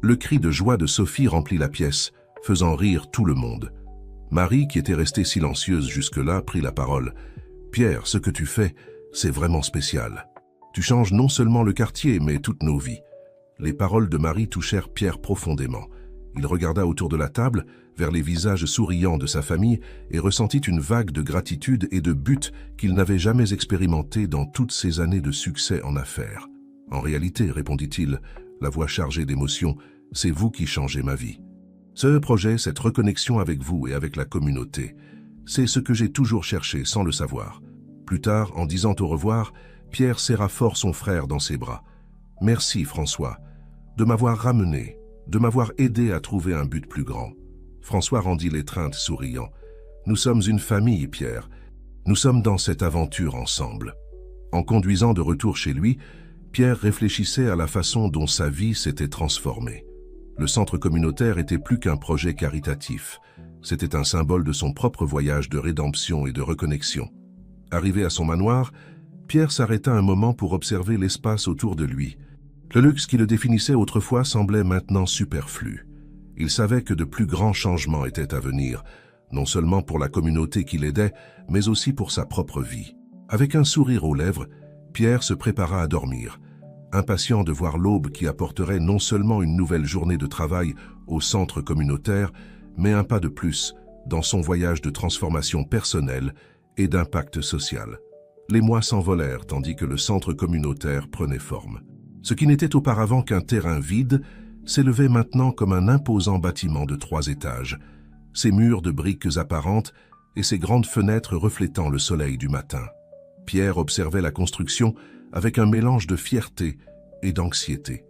Le cri de joie de Sophie remplit la pièce, faisant rire tout le monde. Marie, qui était restée silencieuse jusque-là, prit la parole. « Pierre, ce que tu fais, c'est vraiment spécial. Tu changes non seulement le quartier, mais toutes nos vies. » Les paroles de Marie touchèrent Pierre profondément. Il regarda autour de la table, vers les visages souriants de sa famille, et ressentit une vague de gratitude et de but qu'il n'avait jamais expérimenté dans toutes ses années de succès en affaires. « En réalité, répondit-il, la voix chargée d'émotion, c'est vous qui changez ma vie. Ce projet, cette reconnexion avec vous et avec la communauté, c'est ce que j'ai toujours cherché sans le savoir. » Plus tard, en disant au revoir, Pierre serra fort son frère dans ses bras. « Merci, François, de m'avoir ramené, de m'avoir aidé à trouver un but plus grand. » François rendit l'étreinte souriant. « Nous sommes une famille, Pierre. Nous sommes dans cette aventure ensemble. » En conduisant de retour chez lui, Pierre réfléchissait à la façon dont sa vie s'était transformée. Le centre communautaire était plus qu'un projet caritatif. C'était un symbole de son propre voyage de rédemption et de reconnexion. Arrivé à son manoir, Pierre s'arrêta un moment pour observer l'espace autour de lui. Le luxe qui le définissait autrefois semblait maintenant superflu. Il savait que de plus grands changements étaient à venir, non seulement pour la communauté qui l'aidait, mais aussi pour sa propre vie. Avec un sourire aux lèvres, Pierre se prépara à dormir, impatient de voir l'aube qui apporterait non seulement une nouvelle journée de travail au centre communautaire, mais un pas de plus dans son voyage de transformation personnelle et d'impact social. Les mois s'envolèrent tandis que le centre communautaire prenait forme. Ce qui n'était auparavant qu'un terrain vide s'élevait maintenant comme un imposant bâtiment de 3 étages, ses murs de briques apparentes et ses grandes fenêtres reflétant le soleil du matin. Pierre observait la construction avec un mélange de fierté et d'anxiété.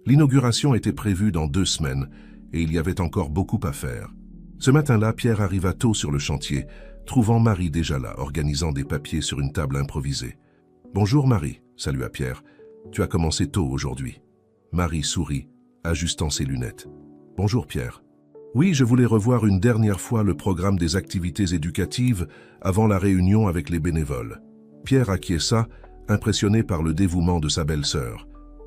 L'inauguration était prévue dans 2 semaines et il y avait encore beaucoup à faire. Ce matin-là, Pierre arriva tôt sur le chantier, trouvant Marie déjà là, organisant des papiers sur une table improvisée. « Bonjour Marie », salua Pierre. « Tu as commencé tôt aujourd'hui. » Marie sourit, ajustant ses lunettes. « Bonjour Pierre. »« Oui, je voulais revoir une dernière fois le programme des activités éducatives avant la réunion avec les bénévoles. » Pierre acquiesça, impressionné par le dévouement de sa belle-sœur.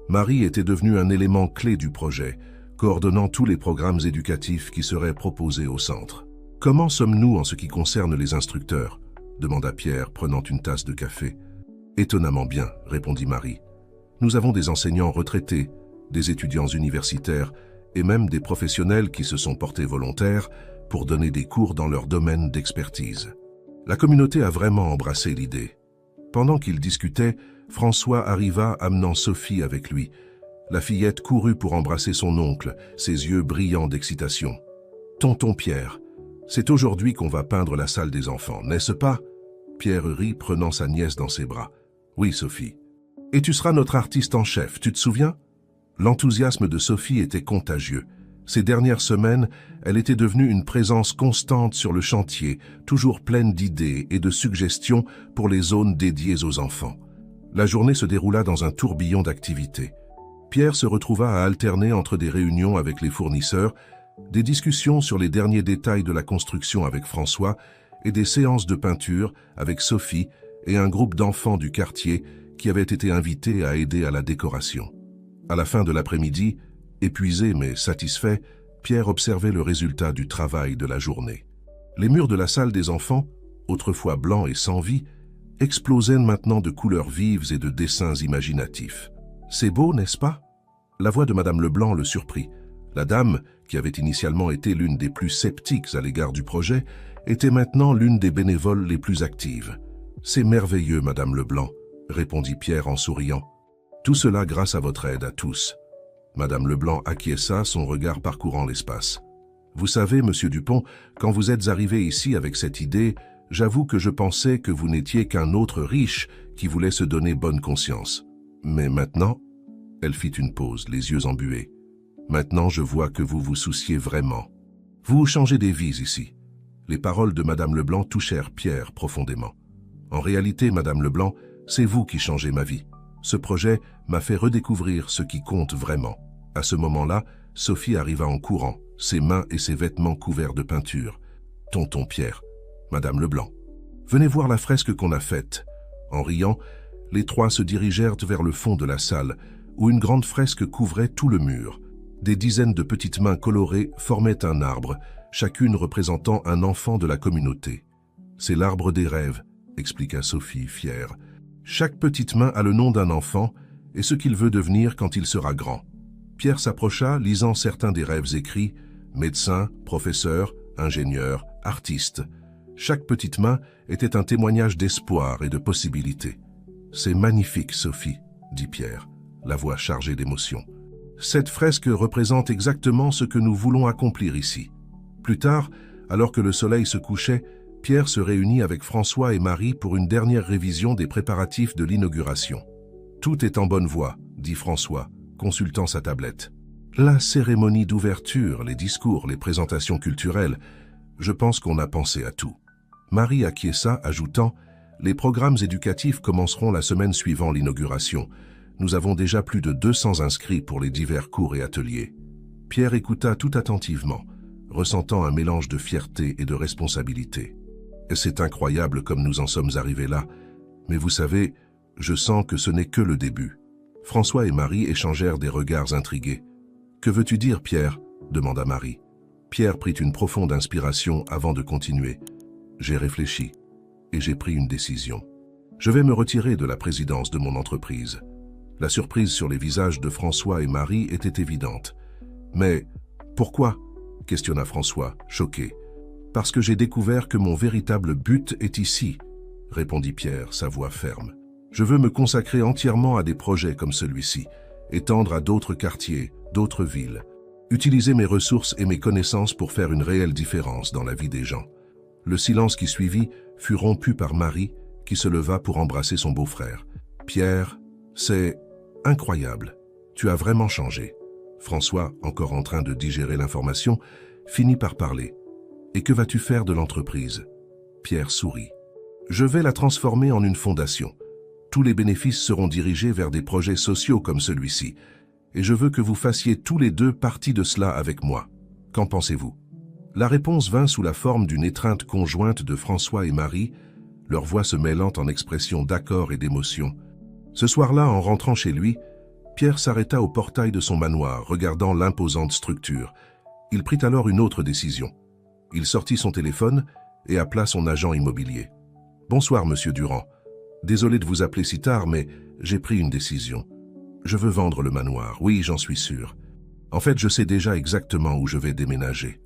Marie était devenue un élément clé du projet, coordonnant tous les programmes éducatifs qui seraient proposés au centre. « Comment sommes-nous en ce qui concerne les instructeurs ?» demanda Pierre, prenant une tasse de café. « Étonnamment bien, » répondit Marie. « Nous avons des enseignants retraités, des étudiants universitaires et même des professionnels qui se sont portés volontaires pour donner des cours dans leur domaine d'expertise. La communauté a vraiment embrassé l'idée. » Pendant qu'ils discutaient, François arriva amenant Sophie avec lui. La fillette courut pour embrasser son oncle, ses yeux brillants d'excitation. « Tonton Pierre, c'est aujourd'hui qu'on va peindre la salle des enfants, n'est-ce pas ?» Pierre rit, prenant sa nièce dans ses bras. « Oui, Sophie. Et tu seras notre artiste en chef, tu te souviens ?» L'enthousiasme de Sophie était contagieux. Ces dernières semaines, elle était devenue une présence constante sur le chantier, toujours pleine d'idées et de suggestions pour les zones dédiées aux enfants. La journée se déroula dans un tourbillon d'activités. Pierre se retrouva à alterner entre des réunions avec les fournisseurs, des discussions sur les derniers détails de la construction avec François et des séances de peinture avec Sophie et un groupe d'enfants du quartier qui avaient été invités à aider à la décoration. À la fin de l'après-midi, épuisé mais satisfait, Pierre observait le résultat du travail de la journée. Les murs de la salle des enfants, autrefois blancs et sans vie, explosaient maintenant de couleurs vives et de dessins imaginatifs. « C'est beau, n'est-ce pas ?» La voix de Madame Leblanc le surprit. La dame, qui avait initialement été l'une des plus sceptiques à l'égard du projet, était maintenant l'une des bénévoles les plus actives. « C'est merveilleux, Madame Leblanc », répondit Pierre en souriant. « Tout cela grâce à votre aide à tous. » Madame Leblanc acquiesça, son regard parcourant l'espace. « Vous savez, Monsieur Dupont, quand vous êtes arrivé ici avec cette idée, j'avoue que je pensais que vous n'étiez qu'un autre riche qui voulait se donner bonne conscience. Mais maintenant... » Elle fit une pause, les yeux embués. « Maintenant, je vois que vous vous souciez vraiment. Vous changez des vies ici. » Les paroles de Madame Leblanc touchèrent Pierre profondément. « En réalité, Madame Leblanc, c'est vous qui changez ma vie. Ce projet m'a fait redécouvrir ce qui compte vraiment. » À ce moment-là, Sophie arriva en courant, ses mains et ses vêtements couverts de peinture. « Tonton Pierre, Madame Leblanc, venez voir la fresque qu'on a faite. » En riant, les trois se dirigèrent vers le fond de la salle, où une grande fresque couvrait tout le mur. Des dizaines de petites mains colorées formaient un arbre, chacune représentant un enfant de la communauté. « C'est l'arbre des rêves », expliqua Sophie, fière. « Chaque petite main a le nom d'un enfant et ce qu'il veut devenir quand il sera grand. » Pierre s'approcha, lisant certains des rêves écrits, médecin, professeur, ingénieur, artiste. Chaque petite main était un témoignage d'espoir et de possibilité. « C'est magnifique, Sophie, » dit Pierre, la voix chargée d'émotion. « Cette fresque représente exactement ce que nous voulons accomplir ici. » Plus tard, alors que le soleil se couchait, Pierre se réunit avec François et Marie pour une dernière révision des préparatifs de l'inauguration. « Tout est en bonne voie, » dit François, consultant sa tablette. « La cérémonie d'ouverture, les discours, les présentations culturelles, je pense qu'on a pensé à tout. » Marie acquiesça, ajoutant « Les programmes éducatifs commenceront la semaine suivant l'inauguration. Nous avons déjà plus de 200 inscrits pour les divers cours et ateliers. » Pierre écouta tout attentivement, ressentant un mélange de fierté et de responsabilité. « C'est incroyable comme nous en sommes arrivés là, mais vous savez, je sens que ce n'est que le début. » François et Marie échangèrent des regards intrigués. « Que veux-tu dire, Pierre ?» demanda Marie. Pierre prit une profonde inspiration avant de continuer. « J'ai réfléchi et j'ai pris une décision. Je vais me retirer de la présidence de mon entreprise. » La surprise sur les visages de François et Marie était évidente. « Mais pourquoi ?» questionna François, choqué. « Parce que j'ai découvert que mon véritable but est ici, » répondit Pierre, sa voix ferme. « Je veux me consacrer entièrement à des projets comme celui-ci, étendre à d'autres quartiers, d'autres villes, utiliser mes ressources et mes connaissances pour faire une réelle différence dans la vie des gens. » Le silence qui suivit fut rompu par Marie, qui se leva pour embrasser son beau-frère. « Pierre, c'est incroyable. Tu as vraiment changé. » François, encore en train de digérer l'information, finit par parler. « Et que vas-tu faire de l'entreprise ?» Pierre sourit. « Je vais la transformer en une fondation. Tous les bénéfices seront dirigés vers des projets sociaux comme celui-ci. Et je veux que vous fassiez tous les deux partie de cela avec moi. Qu'en pensez-vous » La réponse vint sous la forme d'une étreinte conjointe de François et Marie, leurs voix se mêlant en expressions d'accord et d'émotion. Ce soir-là, en rentrant chez lui, Pierre s'arrêta au portail de son manoir, regardant l'imposante structure. Il prit alors une autre décision. Il sortit son téléphone et appela son agent immobilier. « Bonsoir, monsieur Durand. Désolé de vous appeler si tard, mais j'ai pris une décision. Je veux vendre le manoir, oui, j'en suis sûr. En fait, je sais déjà exactement où je vais déménager. »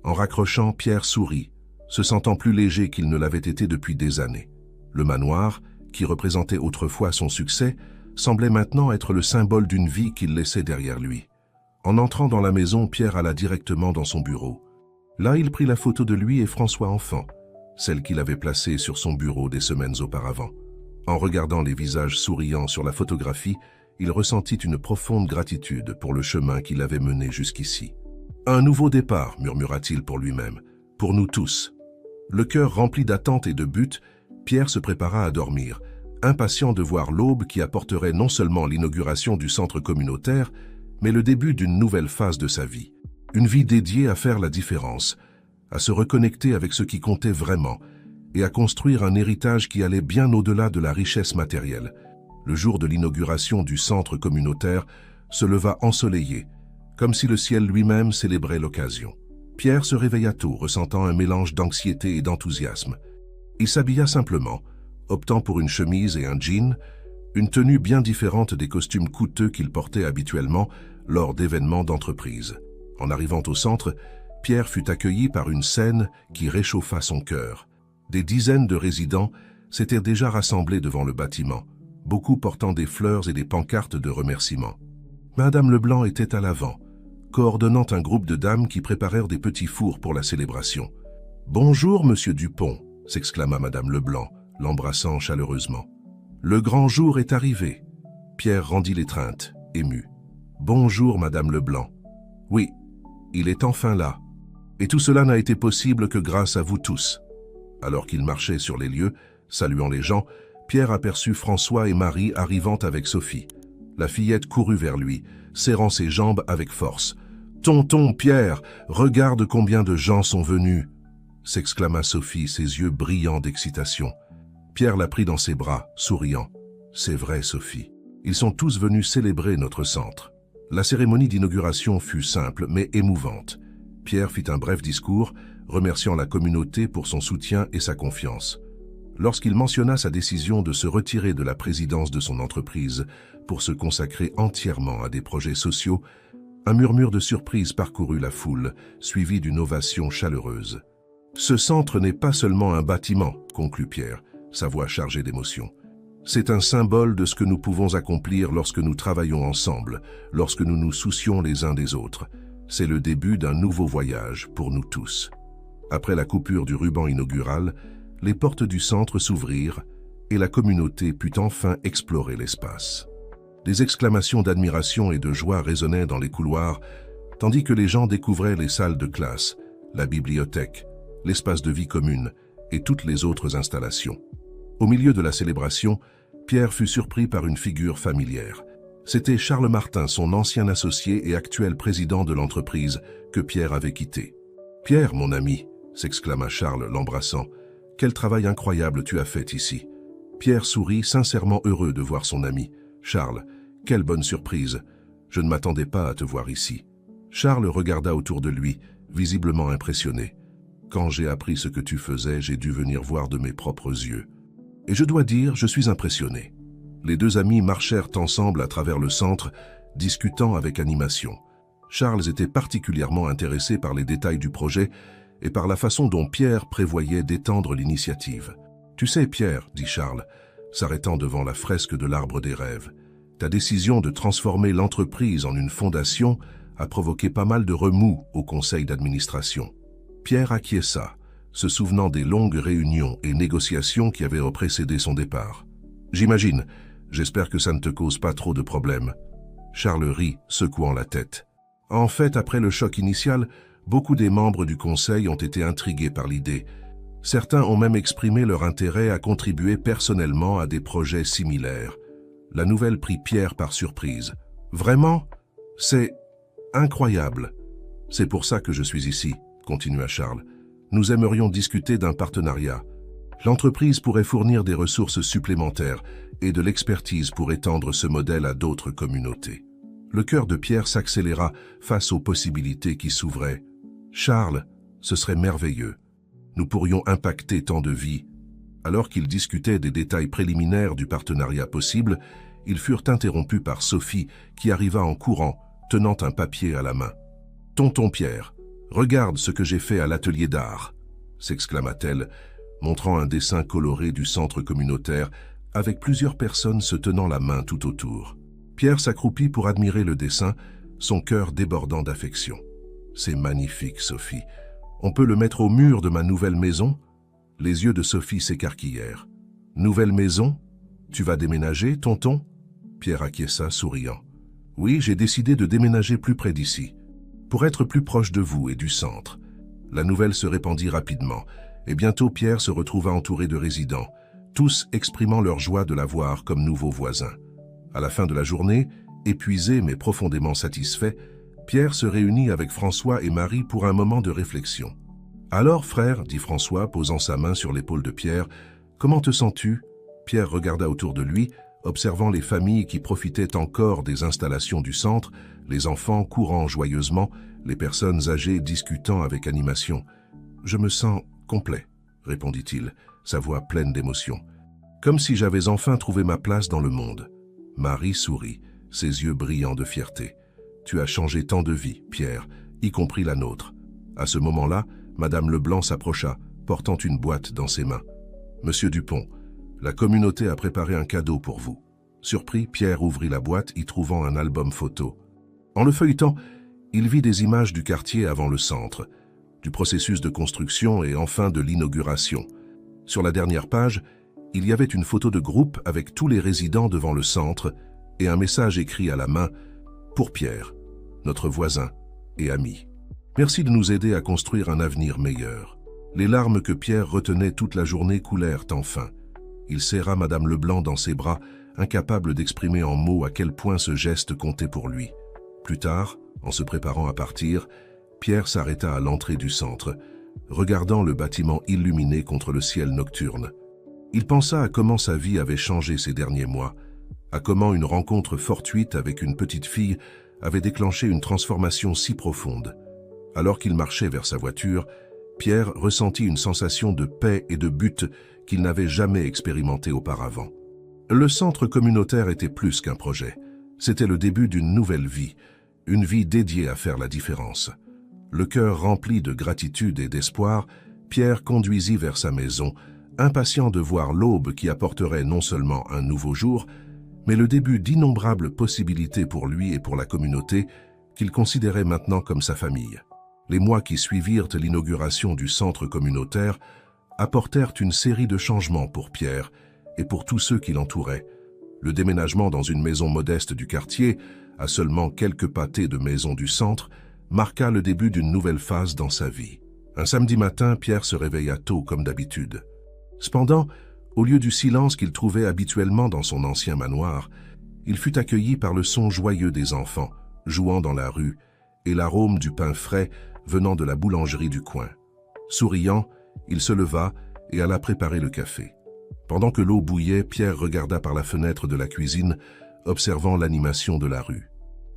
En raccrochant, Pierre sourit, se sentant plus léger qu'il ne l'avait été depuis des années. Le manoir, qui représentait autrefois son succès, semblait maintenant être le symbole d'une vie qu'il laissait derrière lui. En entrant dans la maison, Pierre alla directement dans son bureau. Là, il prit la photo de lui et François enfant, celle qu'il avait placée sur son bureau des semaines auparavant. En regardant les visages souriants sur la photographie, il ressentit une profonde gratitude pour le chemin qu'il avait mené jusqu'ici. « Un nouveau départ », murmura-t-il pour lui-même, « pour nous tous. » Le cœur rempli d'attentes et de buts, Pierre se prépara à dormir, impatient de voir l'aube qui apporterait non seulement l'inauguration du centre communautaire, mais le début d'une nouvelle phase de sa vie. Une vie dédiée à faire la différence, à se reconnecter avec ce qui comptait vraiment et à construire un héritage qui allait bien au-delà de la richesse matérielle. Le jour de l'inauguration du centre communautaire se leva ensoleillé, comme si le ciel lui-même célébrait l'occasion. Pierre se réveilla tôt, ressentant un mélange d'anxiété et d'enthousiasme. Il s'habilla simplement, optant pour une chemise et un jean, une tenue bien différente des costumes coûteux qu'il portait habituellement lors d'événements d'entreprise. En arrivant au centre, Pierre fut accueilli par une scène qui réchauffa son cœur. Des dizaines de résidents s'étaient déjà rassemblés devant le bâtiment, beaucoup portant des fleurs et des pancartes de remerciements. Madame Leblanc était à l'avant, coordonnant un groupe de dames qui préparèrent des petits fours pour la célébration. « Bonjour, monsieur Dupont !» s'exclama Madame Leblanc, l'embrassant chaleureusement. « Le grand jour est arrivé. » Pierre rendit l'étreinte, ému. « Bonjour, Madame Leblanc. Oui, il est enfin là. Et tout cela n'a été possible que grâce à vous tous. » Alors qu'il marchait sur les lieux, saluant les gens, Pierre aperçut François et Marie arrivant avec Sophie. La fillette courut vers lui, serrant ses jambes avec force. « Tonton Pierre, regarde combien de gens sont venus !» s'exclama Sophie, ses yeux brillants d'excitation. Pierre la prit dans ses bras, souriant. « C'est vrai, Sophie. Ils sont tous venus célébrer notre centre. » La cérémonie d'inauguration fut simple mais émouvante. Pierre fit un bref discours, remerciant la communauté pour son soutien et sa confiance. Lorsqu'il mentionna sa décision de se retirer de la présidence de son entreprise pour se consacrer entièrement à des projets sociaux, un murmure de surprise parcourut la foule, suivi d'une ovation chaleureuse. « Ce centre n'est pas seulement un bâtiment », conclut Pierre, sa voix chargée d'émotion. « C'est un symbole de ce que nous pouvons accomplir lorsque nous travaillons ensemble, lorsque nous nous soucions les uns des autres. C'est le début d'un nouveau voyage pour nous tous. » Après la coupure du ruban inaugural, les portes du centre s'ouvrirent et la communauté put enfin explorer l'espace. Des exclamations d'admiration et de joie résonnaient dans les couloirs, tandis que les gens découvraient les salles de classe, la bibliothèque, l'espace de vie commune et toutes les autres installations. Au milieu de la célébration, Pierre fut surpris par une figure familière. C'était Charles Martin, son ancien associé et actuel président de l'entreprise que Pierre avait quitté. « Pierre, mon ami !» s'exclama Charles, l'embrassant. « Quel travail incroyable tu as fait ici !» Pierre sourit, sincèrement heureux de voir son ami. « Charles, quelle bonne surprise! Je ne m'attendais pas à te voir ici. » Charles regarda autour de lui, visiblement impressionné. « Quand j'ai appris ce que tu faisais, j'ai dû venir voir de mes propres yeux. Et je dois dire, je suis impressionné. » Les deux amis marchèrent ensemble à travers le centre, discutant avec animation. Charles était particulièrement intéressé par les détails du projet et par la façon dont Pierre prévoyait d'étendre l'initiative. « Tu sais, Pierre, dit Charles, s'arrêtant devant la fresque de l'arbre des rêves, ta décision de transformer l'entreprise en une fondation a provoqué pas mal de remous au conseil d'administration. » Pierre acquiesça, se souvenant des longues réunions et négociations qui avaient précédé son départ. « J'imagine. J'espère que ça ne te cause pas trop de problèmes. » Charles rit, secouant la tête. En fait, après le choc initial, beaucoup des membres du conseil ont été intrigués par l'idée. Certains ont même exprimé leur intérêt à contribuer personnellement à des projets similaires. La nouvelle prit Pierre par surprise. « Vraiment? C'est incroyable. C'est pour ça que je suis ici, » continua Charles. « Nous aimerions discuter d'un partenariat. L'entreprise pourrait fournir des ressources supplémentaires et de l'expertise pour étendre ce modèle à d'autres communautés. » Le cœur de Pierre s'accéléra face aux possibilités qui s'ouvraient. « Charles, ce serait merveilleux. Nous pourrions impacter tant de vies. » Alors qu'ils discutaient des détails préliminaires du partenariat possible, ils furent interrompus par Sophie qui arriva en courant, tenant un papier à la main. « Tonton Pierre, regarde ce que j'ai fait à l'atelier d'art !» s'exclama-t-elle, montrant un dessin coloré du centre communautaire avec plusieurs personnes se tenant la main tout autour. Pierre s'accroupit pour admirer le dessin, son cœur débordant d'affection. « C'est magnifique, Sophie. On peut le mettre au mur de ma nouvelle maison ?» Les yeux de Sophie s'écarquillèrent. « Nouvelle maison? Tu vas déménager, tonton ?» Pierre acquiesça, souriant. « Oui, j'ai décidé de déménager plus près d'ici, pour être plus proche de vous et du centre. » La nouvelle se répandit rapidement, et bientôt Pierre se retrouva entouré de résidents, tous exprimant leur joie de la voir comme nouveau voisin. À la fin de la journée, épuisé mais profondément satisfait, Pierre se réunit avec François et Marie pour un moment de réflexion. « Alors, frère, dit François, posant sa main sur l'épaule de Pierre, comment te sens-tu » Pierre regarda autour de lui, observant les familles qui profitaient encore des installations du centre, les enfants courant joyeusement, les personnes âgées discutant avec animation. « Je me sens complet, » répondit-il, sa voix pleine d'émotion. « Comme si j'avais enfin trouvé ma place dans le monde. » Marie sourit, ses yeux brillants de fierté. « Tu as changé tant de vies, Pierre, y compris la nôtre. » À ce moment-là, Madame Leblanc s'approcha, portant une boîte dans ses mains. « Monsieur Dupont, la communauté a préparé un cadeau pour vous. » Surpris, Pierre ouvrit la boîte, y trouvant un album photo. En le feuilletant, il vit des images du quartier avant le centre, du processus de construction et enfin de l'inauguration. Sur la dernière page, il y avait une photo de groupe avec tous les résidents devant le centre et un message écrit à la main « Pour Pierre, notre voisin et ami. Merci de nous aider à construire un avenir meilleur. » Les larmes que Pierre retenait toute la journée coulèrent enfin. Il serra Madame Leblanc dans ses bras, incapable d'exprimer en mots à quel point ce geste comptait pour lui. Plus tard, en se préparant à partir, Pierre s'arrêta à l'entrée du centre, regardant le bâtiment illuminé contre le ciel nocturne. Il pensa à comment sa vie avait changé ces derniers mois, à comment une rencontre fortuite avec une petite fille avait déclenché une transformation si profonde. Alors qu'il marchait vers sa voiture, Pierre ressentit une sensation de paix et de but qu'il n'avait jamais expérimenté auparavant. Le centre communautaire était plus qu'un projet. C'était le début d'une nouvelle vie, une vie dédiée à faire la différence. Le cœur rempli de gratitude et d'espoir, Pierre conduisit vers sa maison, impatient de voir l'aube qui apporterait non seulement un nouveau jour, mais le début d'innombrables possibilités pour lui et pour la communauté qu'il considérait maintenant comme sa famille. Les mois qui suivirent l'inauguration du centre communautaire apportèrent une série de changements pour Pierre et pour tous ceux qui l'entouraient. Le déménagement dans une maison modeste du quartier, à seulement quelques pâtés de maisons du centre, marqua le début d'une nouvelle phase dans sa vie. Un samedi matin, Pierre se réveilla tôt comme d'habitude. Cependant, au lieu du silence qu'il trouvait habituellement dans son ancien manoir, il fut accueilli par le son joyeux des enfants, jouant dans la rue, et l'arôme du pain frais venant de la boulangerie du coin. Souriant, il se leva et alla préparer le café. Pendant que l'eau bouillait, Pierre regarda par la fenêtre de la cuisine, observant l'animation de la rue.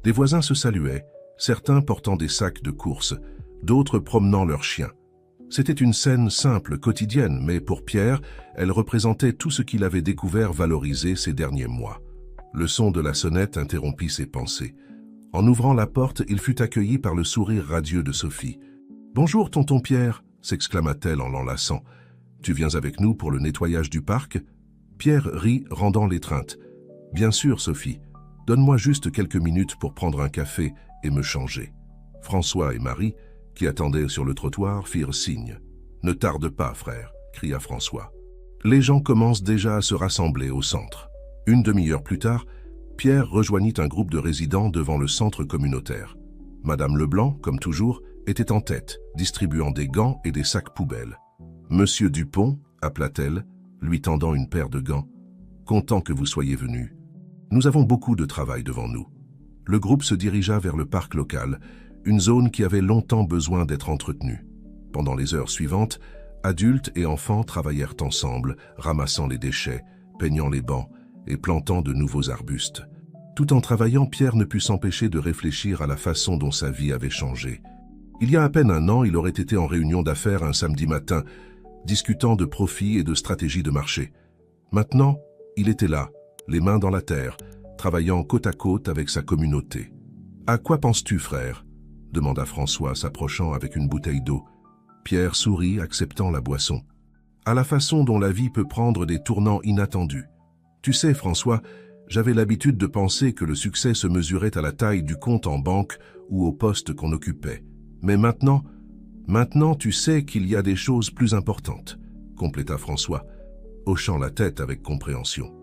Des voisins se saluaient, certains portant des sacs de courses, d'autres promenant leurs chiens. C'était une scène simple, quotidienne, mais pour Pierre, elle représentait tout ce qu'il avait découvert valorisé ces derniers mois. Le son de la sonnette interrompit ses pensées. En ouvrant la porte, il fut accueilli par le sourire radieux de Sophie. « Bonjour, tonton Pierre !» s'exclama-t-elle en l'enlaçant. « Tu viens avec nous pour le nettoyage du parc ?» Pierre rit, rendant l'étreinte. « Bien sûr, Sophie. Donne-moi juste quelques minutes pour prendre un café et me changer. » François et Marie, qui attendaient sur le trottoir, firent signe. « Ne tarde pas, frère !» cria François. Les gens commencent déjà à se rassembler au centre. Une demi-heure plus tard, Pierre rejoignit un groupe de résidents devant le centre communautaire. Madame Leblanc, comme toujours, était en tête, distribuant des gants et des sacs poubelles. « Monsieur Dupont » appela-t-elle, lui tendant une paire de gants. « Content que vous soyez venu. Nous avons beaucoup de travail devant nous. » Le groupe se dirigea vers le parc local, une zone qui avait longtemps besoin d'être entretenue. Pendant les heures suivantes, adultes et enfants travaillèrent ensemble, ramassant les déchets, peignant les bancs et plantant de nouveaux arbustes. Tout en travaillant, Pierre ne put s'empêcher de réfléchir à la façon dont sa vie avait changé. Il y a à peine un an, il aurait été en réunion d'affaires un samedi matin, discutant de profits et de stratégies de marché. Maintenant, il était là, les mains dans la terre, travaillant côte à côte avec sa communauté. « À quoi penses-tu, frère ?» demanda François, s'approchant avec une bouteille d'eau. Pierre sourit, acceptant la boisson. « À la façon dont la vie peut prendre des tournants inattendus. Tu sais, François, j'avais l'habitude de penser que le succès se mesurait à la taille du compte en banque ou au poste qu'on occupait. Mais maintenant, tu sais qu'il y a des choses plus importantes, » compléta François, hochant la tête avec compréhension.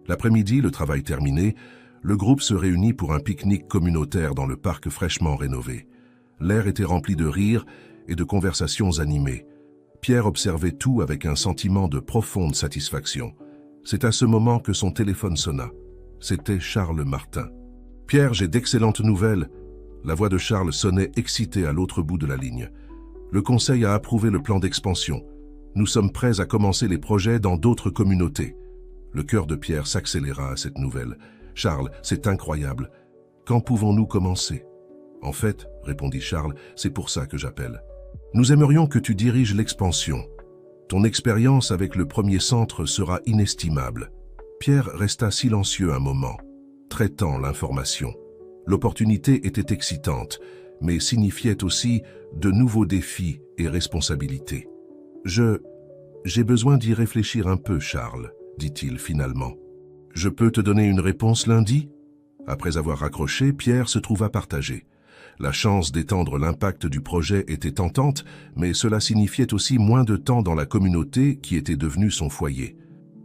L'après-midi, le travail terminé, le groupe se réunit pour un pique-nique communautaire dans le parc fraîchement rénové. L'air était rempli de rires et de conversations animées. Pierre observait tout avec un sentiment de profonde satisfaction. C'est à ce moment que son téléphone sonna. C'était Charles Martin. « Pierre, j'ai d'excellentes nouvelles. » La voix de Charles sonnait excitée à l'autre bout de la ligne. « Le conseil a approuvé le plan d'expansion. Nous sommes prêts à commencer les projets dans d'autres communautés. » Le cœur de Pierre s'accéléra à cette nouvelle. « Charles, c'est incroyable. Quand pouvons-nous commencer ?» « En fait, répondit Charles, c'est pour ça que j'appelle. Nous aimerions que tu diriges l'expansion. Ton expérience avec le premier centre sera inestimable. » Pierre resta silencieux un moment, traitant l'information. L'opportunité était excitante, mais signifiait aussi de nouveaux défis et responsabilités. « J'ai besoin d'y réfléchir un peu, Charles, » dit-il finalement. « Je peux te donner une réponse lundi ?» Après avoir raccroché, Pierre se trouva partagé. La chance d'étendre l'impact du projet était tentante, mais cela signifiait aussi moins de temps dans la communauté qui était devenue son foyer.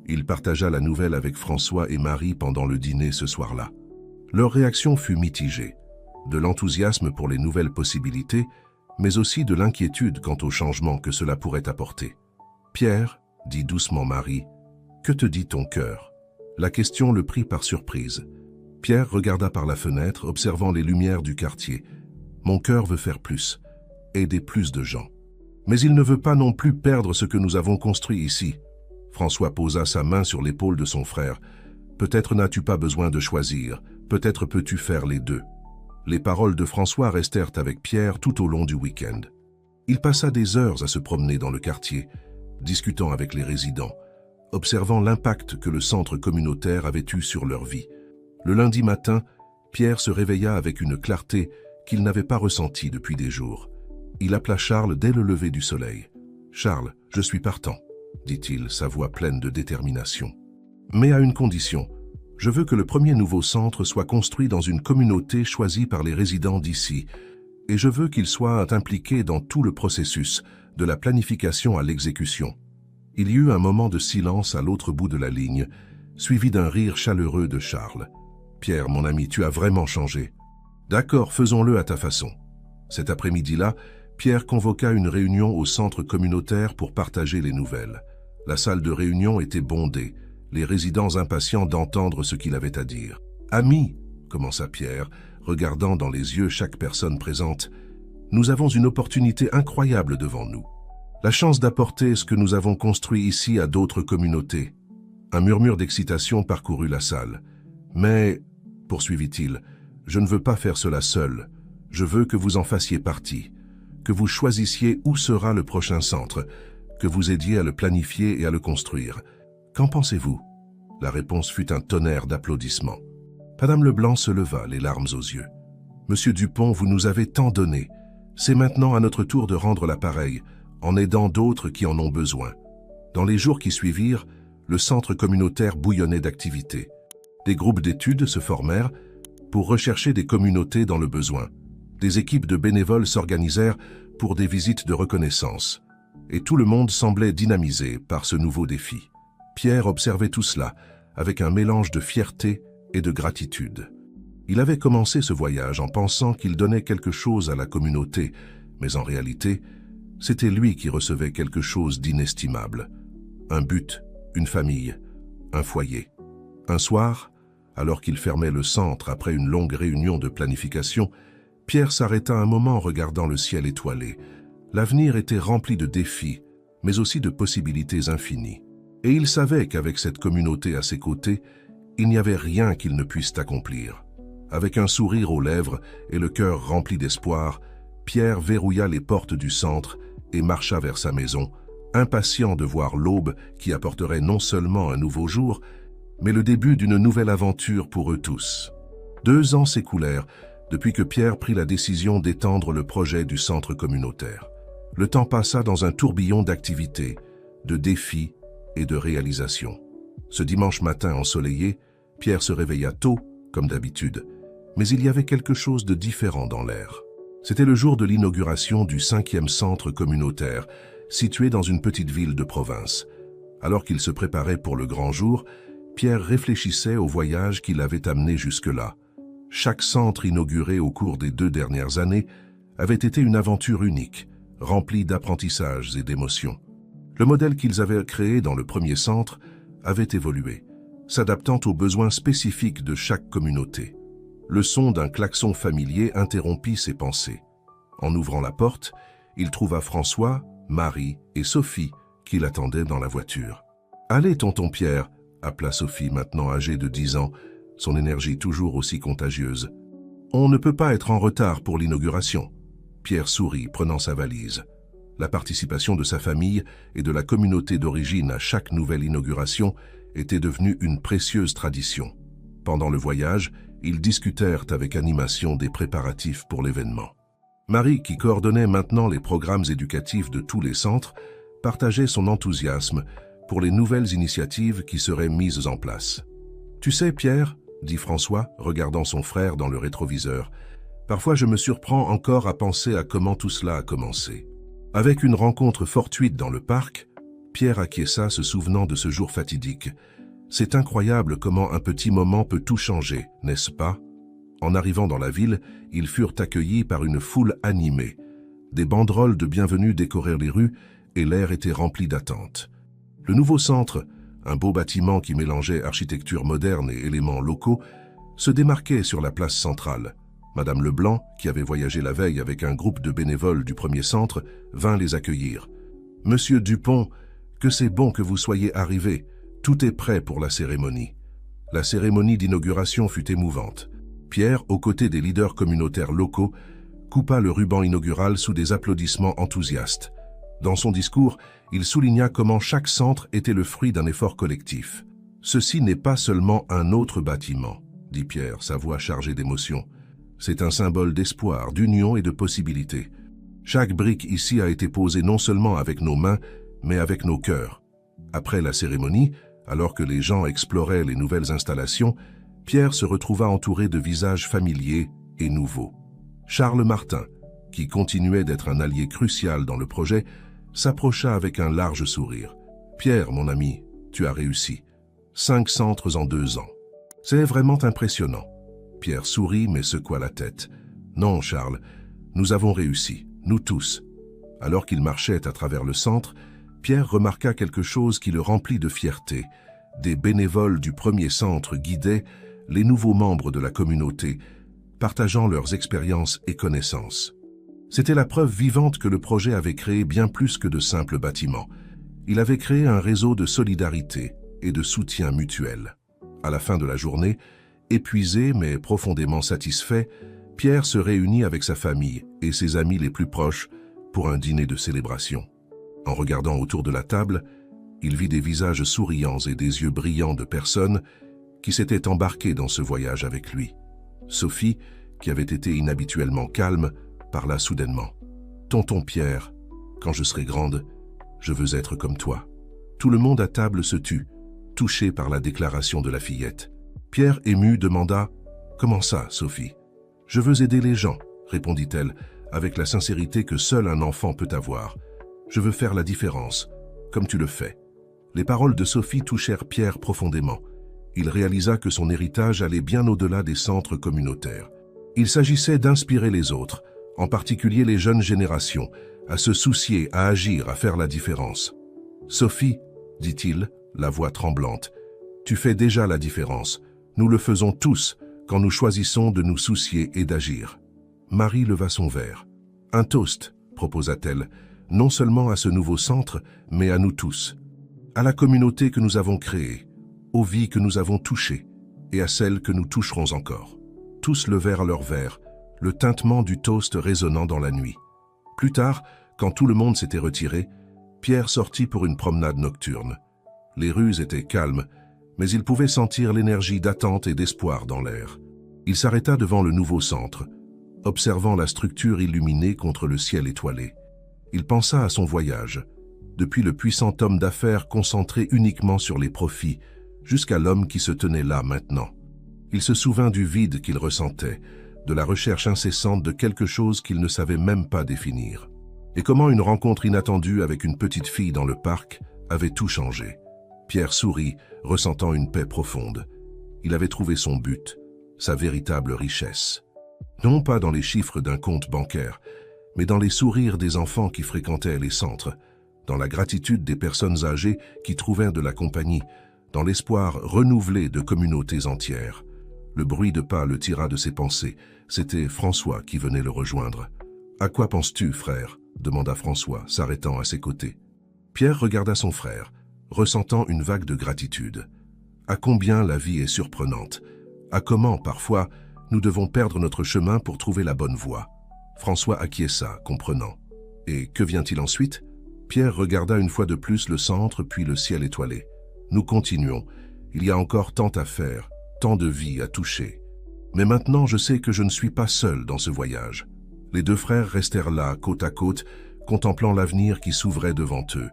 Il partagea la nouvelle avec François et Marie pendant le dîner ce soir-là. Leur réaction fut mitigée, de l'enthousiasme pour les nouvelles possibilités, mais aussi de l'inquiétude quant au changement que cela pourrait apporter. « Pierre, » dit doucement Marie, « que te dit ton cœur ?» La question le prit par surprise. Pierre regarda par la fenêtre, observant les lumières du quartier. « Mon cœur veut faire plus, aider plus de gens. Mais il ne veut pas non plus perdre ce que nous avons construit ici. » François posa sa main sur l'épaule de son frère. « Peut-être n'as-tu pas besoin de choisir, peut-être peux-tu faire les deux. » Les paroles de François restèrent avec Pierre tout au long du week-end. Il passa des heures à se promener dans le quartier, discutant avec les résidents, observant l'impact que le centre communautaire avait eu sur leur vie. Le lundi matin, Pierre se réveilla avec une clarté qu'il n'avait pas ressentie depuis des jours. Il appela Charles dès le lever du soleil. « Charles, je suis partant », dit-il, sa voix pleine de détermination. « Mais à une condition. Je veux que le premier nouveau centre soit construit dans une communauté choisie par les résidents d'ici, et je veux qu'il soit impliqué dans tout le processus, de la planification à l'exécution. » Il y eut un moment de silence à l'autre bout de la ligne, suivi d'un rire chaleureux de Charles. « Pierre, mon ami, tu as vraiment changé. »« D'accord, faisons-le à ta façon. » Cet après-midi-là, Pierre convoqua une réunion au centre communautaire pour partager les nouvelles. La salle de réunion était bondée, les résidents impatients d'entendre ce qu'il avait à dire. « Amis, » commença Pierre, regardant dans les yeux chaque personne présente, « nous avons une opportunité incroyable devant nous. La chance d'apporter ce que nous avons construit ici à d'autres communautés. » Un murmure d'excitation parcourut la salle. « Mais, » poursuivit-il, « je ne veux pas faire cela seul. Je veux que vous en fassiez partie, que vous choisissiez où sera le prochain centre, que vous aidiez à le planifier et à le construire. Qu'en pensez-vous » La réponse fut un tonnerre d'applaudissements. Madame Leblanc se leva, les larmes aux yeux. « Monsieur Dupont, vous nous avez tant donné. C'est maintenant à notre tour de rendre l'appareil, en aidant d'autres qui en ont besoin. » Dans les jours qui suivirent, le centre communautaire bouillonnait d'activités. Des groupes d'études se formèrent pour rechercher des communautés dans le besoin. Des équipes de bénévoles s'organisèrent pour des visites de reconnaissance. Et tout le monde semblait dynamisé par ce nouveau défi. Pierre observait tout cela avec un mélange de fierté et de gratitude. Il avait commencé ce voyage en pensant qu'il donnait quelque chose à la communauté, mais en réalité, c'était lui qui recevait quelque chose d'inestimable. Un but, une famille, un foyer. Un soir, alors qu'il fermait le centre après une longue réunion de planification, Pierre s'arrêta un moment regardant le ciel étoilé. L'avenir était rempli de défis, mais aussi de possibilités infinies. Et il savait qu'avec cette communauté à ses côtés, il n'y avait rien qu'il ne puisse accomplir. Avec un sourire aux lèvres et le cœur rempli d'espoir, Pierre verrouilla les portes du centre et marcha vers sa maison, impatient de voir l'aube qui apporterait non seulement un nouveau jour, mais le début d'une nouvelle aventure pour eux tous. 2 ans s'écoulèrent depuis que Pierre prit la décision d'étendre le projet du centre communautaire. Le temps passa dans un tourbillon d'activités, de défis et de réalisations. Ce dimanche matin ensoleillé, Pierre se réveilla tôt, comme d'habitude, mais il y avait quelque chose de différent dans l'air. C'était le jour de l'inauguration du 5e centre communautaire, situé dans une petite ville de province. Alors qu'il se préparait pour le grand jour, Pierre réfléchissait au voyage qui l'avait amené jusque-là. Chaque centre inauguré au cours des 2 dernières années avait été une aventure unique, remplie d'apprentissages et d'émotions. Le modèle qu'ils avaient créé dans le premier centre avait évolué, s'adaptant aux besoins spécifiques de chaque communauté. Le son d'un klaxon familier interrompit ses pensées. En ouvrant la porte, il trouva François, Marie et Sophie qui l'attendaient dans la voiture. « Allez, tonton Pierre !» appela Sophie, maintenant âgée de 10 ans, son énergie toujours aussi contagieuse. « On ne peut pas être en retard pour l'inauguration. » Pierre sourit, prenant sa valise. La participation de sa famille et de la communauté d'origine à chaque nouvelle inauguration était devenue une précieuse tradition. Pendant le voyage, ils discutèrent avec animation des préparatifs pour l'événement. Marie, qui coordonnait maintenant les programmes éducatifs de tous les centres, partageait son enthousiasme pour les nouvelles initiatives qui seraient mises en place. « Tu sais, Pierre, » dit François, regardant son frère dans le rétroviseur, « parfois je me surprends encore à penser à comment tout cela a commencé. » Avec une rencontre fortuite dans le parc, Pierre acquiesça, se souvenant de ce jour fatidique. « C'est incroyable comment un petit moment peut tout changer, n'est-ce pas ?» En arrivant dans la ville, ils furent accueillis par une foule animée. Des banderoles de bienvenue décorèrent les rues et l'air était rempli d'attente. Le nouveau centre, un beau bâtiment qui mélangeait architecture moderne et éléments locaux, se démarquait sur la place centrale. Madame Leblanc, qui avait voyagé la veille avec un groupe de bénévoles du premier centre, vint les accueillir. « Monsieur Dupont, que c'est bon que vous soyez arrivé. Tout est prêt pour la cérémonie. » La cérémonie d'inauguration fut émouvante. Pierre, aux côtés des leaders communautaires locaux, coupa le ruban inaugural sous des applaudissements enthousiastes. Dans son discours, il souligna comment chaque centre était le fruit d'un effort collectif. « Ceci n'est pas seulement un autre bâtiment », dit Pierre, sa voix chargée d'émotion. « C'est un symbole d'espoir, d'union et de possibilités. Chaque brique ici a été posée non seulement avec nos mains, mais avec nos cœurs. » Après la cérémonie, alors que les gens exploraient les nouvelles installations, Pierre se retrouva entouré de visages familiers et nouveaux. Charles Martin, qui continuait d'être un allié crucial dans le projet, s'approcha avec un large sourire. « Pierre, mon ami, tu as réussi. 5 centres en 2 ans. C'est vraiment impressionnant. » Pierre sourit mais secoua la tête. « Non, Charles, nous avons réussi, nous tous. » Alors qu'il marchait à travers le centre, Pierre remarqua quelque chose qui le remplit de fierté. Des bénévoles du premier centre guidaient les nouveaux membres de la communauté, partageant leurs expériences et connaissances. C'était la preuve vivante que le projet avait créé bien plus que de simples bâtiments. Il avait créé un réseau de solidarité et de soutien mutuel. À la fin de la journée, épuisé mais profondément satisfait, Pierre se réunit avec sa famille et ses amis les plus proches pour un dîner de célébration. En regardant autour de la table, il vit des visages souriants et des yeux brillants de personnes qui s'étaient embarquées dans ce voyage avec lui. Sophie, qui avait été inhabituellement calme, parla soudainement. « Tonton Pierre, quand je serai grande, je veux être comme toi. » Tout le monde à table se tut, touché par la déclaration de la fillette. Pierre, ému, demanda « Comment ça, Sophie ?»« Je veux aider les gens, » répondit-elle, avec la sincérité que seul un enfant peut avoir. « Je veux faire la différence, comme tu le fais. » Les paroles de Sophie touchèrent Pierre profondément. Il réalisa que son héritage allait bien au-delà des centres communautaires. Il s'agissait d'inspirer les autres, en particulier les jeunes générations, à se soucier, à agir, à faire la différence. « Sophie, » dit-il, la voix tremblante, « tu fais déjà la différence. Nous le faisons tous quand nous choisissons de nous soucier et d'agir. » Marie leva son verre. « Un toast, » proposa-t-elle, « non seulement à ce nouveau centre, mais à nous tous. À la communauté que nous avons créée, aux vies que nous avons touchées et à celles que nous toucherons encore. » Tous levèrent leurs verres, le tintement du toast résonnant dans la nuit. Plus tard, quand tout le monde s'était retiré, Pierre sortit pour une promenade nocturne. Les rues étaient calmes, mais il pouvait sentir l'énergie d'attente et d'espoir dans l'air. Il s'arrêta devant le nouveau centre, observant la structure illuminée contre le ciel étoilé. Il pensa à son voyage, depuis le puissant homme d'affaires concentré uniquement sur les profits, jusqu'à l'homme qui se tenait là maintenant. Il se souvint du vide qu'il ressentait, de la recherche incessante de quelque chose qu'il ne savait même pas définir. Et comment une rencontre inattendue avec une petite fille dans le parc avait tout changé. Pierre sourit, ressentant une paix profonde. Il avait trouvé son but, sa véritable richesse. Non pas dans les chiffres d'un compte bancaire, mais dans les sourires des enfants qui fréquentaient les centres, dans la gratitude des personnes âgées qui trouvaient de la compagnie, dans l'espoir renouvelé de communautés entières. Le bruit de pas le tira de ses pensées. C'était François qui venait le rejoindre. « À quoi penses-tu, frère ?» demanda François, s'arrêtant à ses côtés. Pierre regarda son frère, ressentant une vague de gratitude. À combien la vie est surprenante, à comment, parfois, nous devons perdre notre chemin pour trouver la bonne voie. François acquiesça, comprenant. Et que vient-il ensuite? Pierre regarda une fois de plus le centre, puis le ciel étoilé. Nous continuons. Il y a encore tant à faire, tant de vies à toucher. Mais maintenant, je sais que je ne suis pas seul dans ce voyage. Les deux frères restèrent là, côte à côte, contemplant l'avenir qui s'ouvrait devant eux.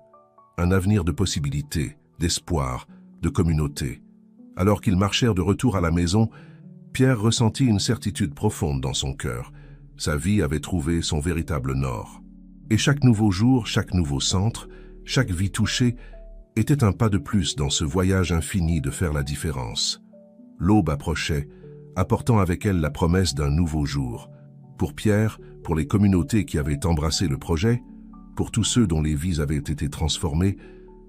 Un avenir de possibilités, d'espoir, de communauté. Alors qu'ils marchèrent de retour à la maison, Pierre ressentit une certitude profonde dans son cœur. Sa vie avait trouvé son véritable nord. Et chaque nouveau jour, chaque nouveau centre, chaque vie touchée, était un pas de plus dans ce voyage infini de faire la différence. L'aube approchait, apportant avec elle la promesse d'un nouveau jour. Pour Pierre, pour les communautés qui avaient embrassé le projet, pour tous ceux dont les vies avaient été transformées,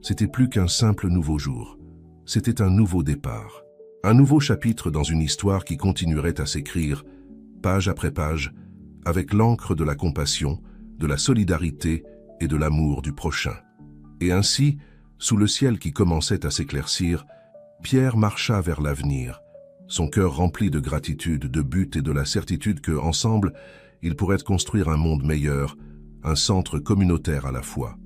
c'était plus qu'un simple nouveau jour. C'était un nouveau départ. Un nouveau chapitre dans une histoire qui continuerait à s'écrire, page après page, avec l'encre de la compassion, de la solidarité et de l'amour du prochain. Et ainsi, sous le ciel qui commençait à s'éclaircir, Pierre marcha vers l'avenir, son cœur rempli de gratitude, de but et de la certitude que, ensemble, ils pourraient construire un monde meilleur, un centre communautaire à la fois.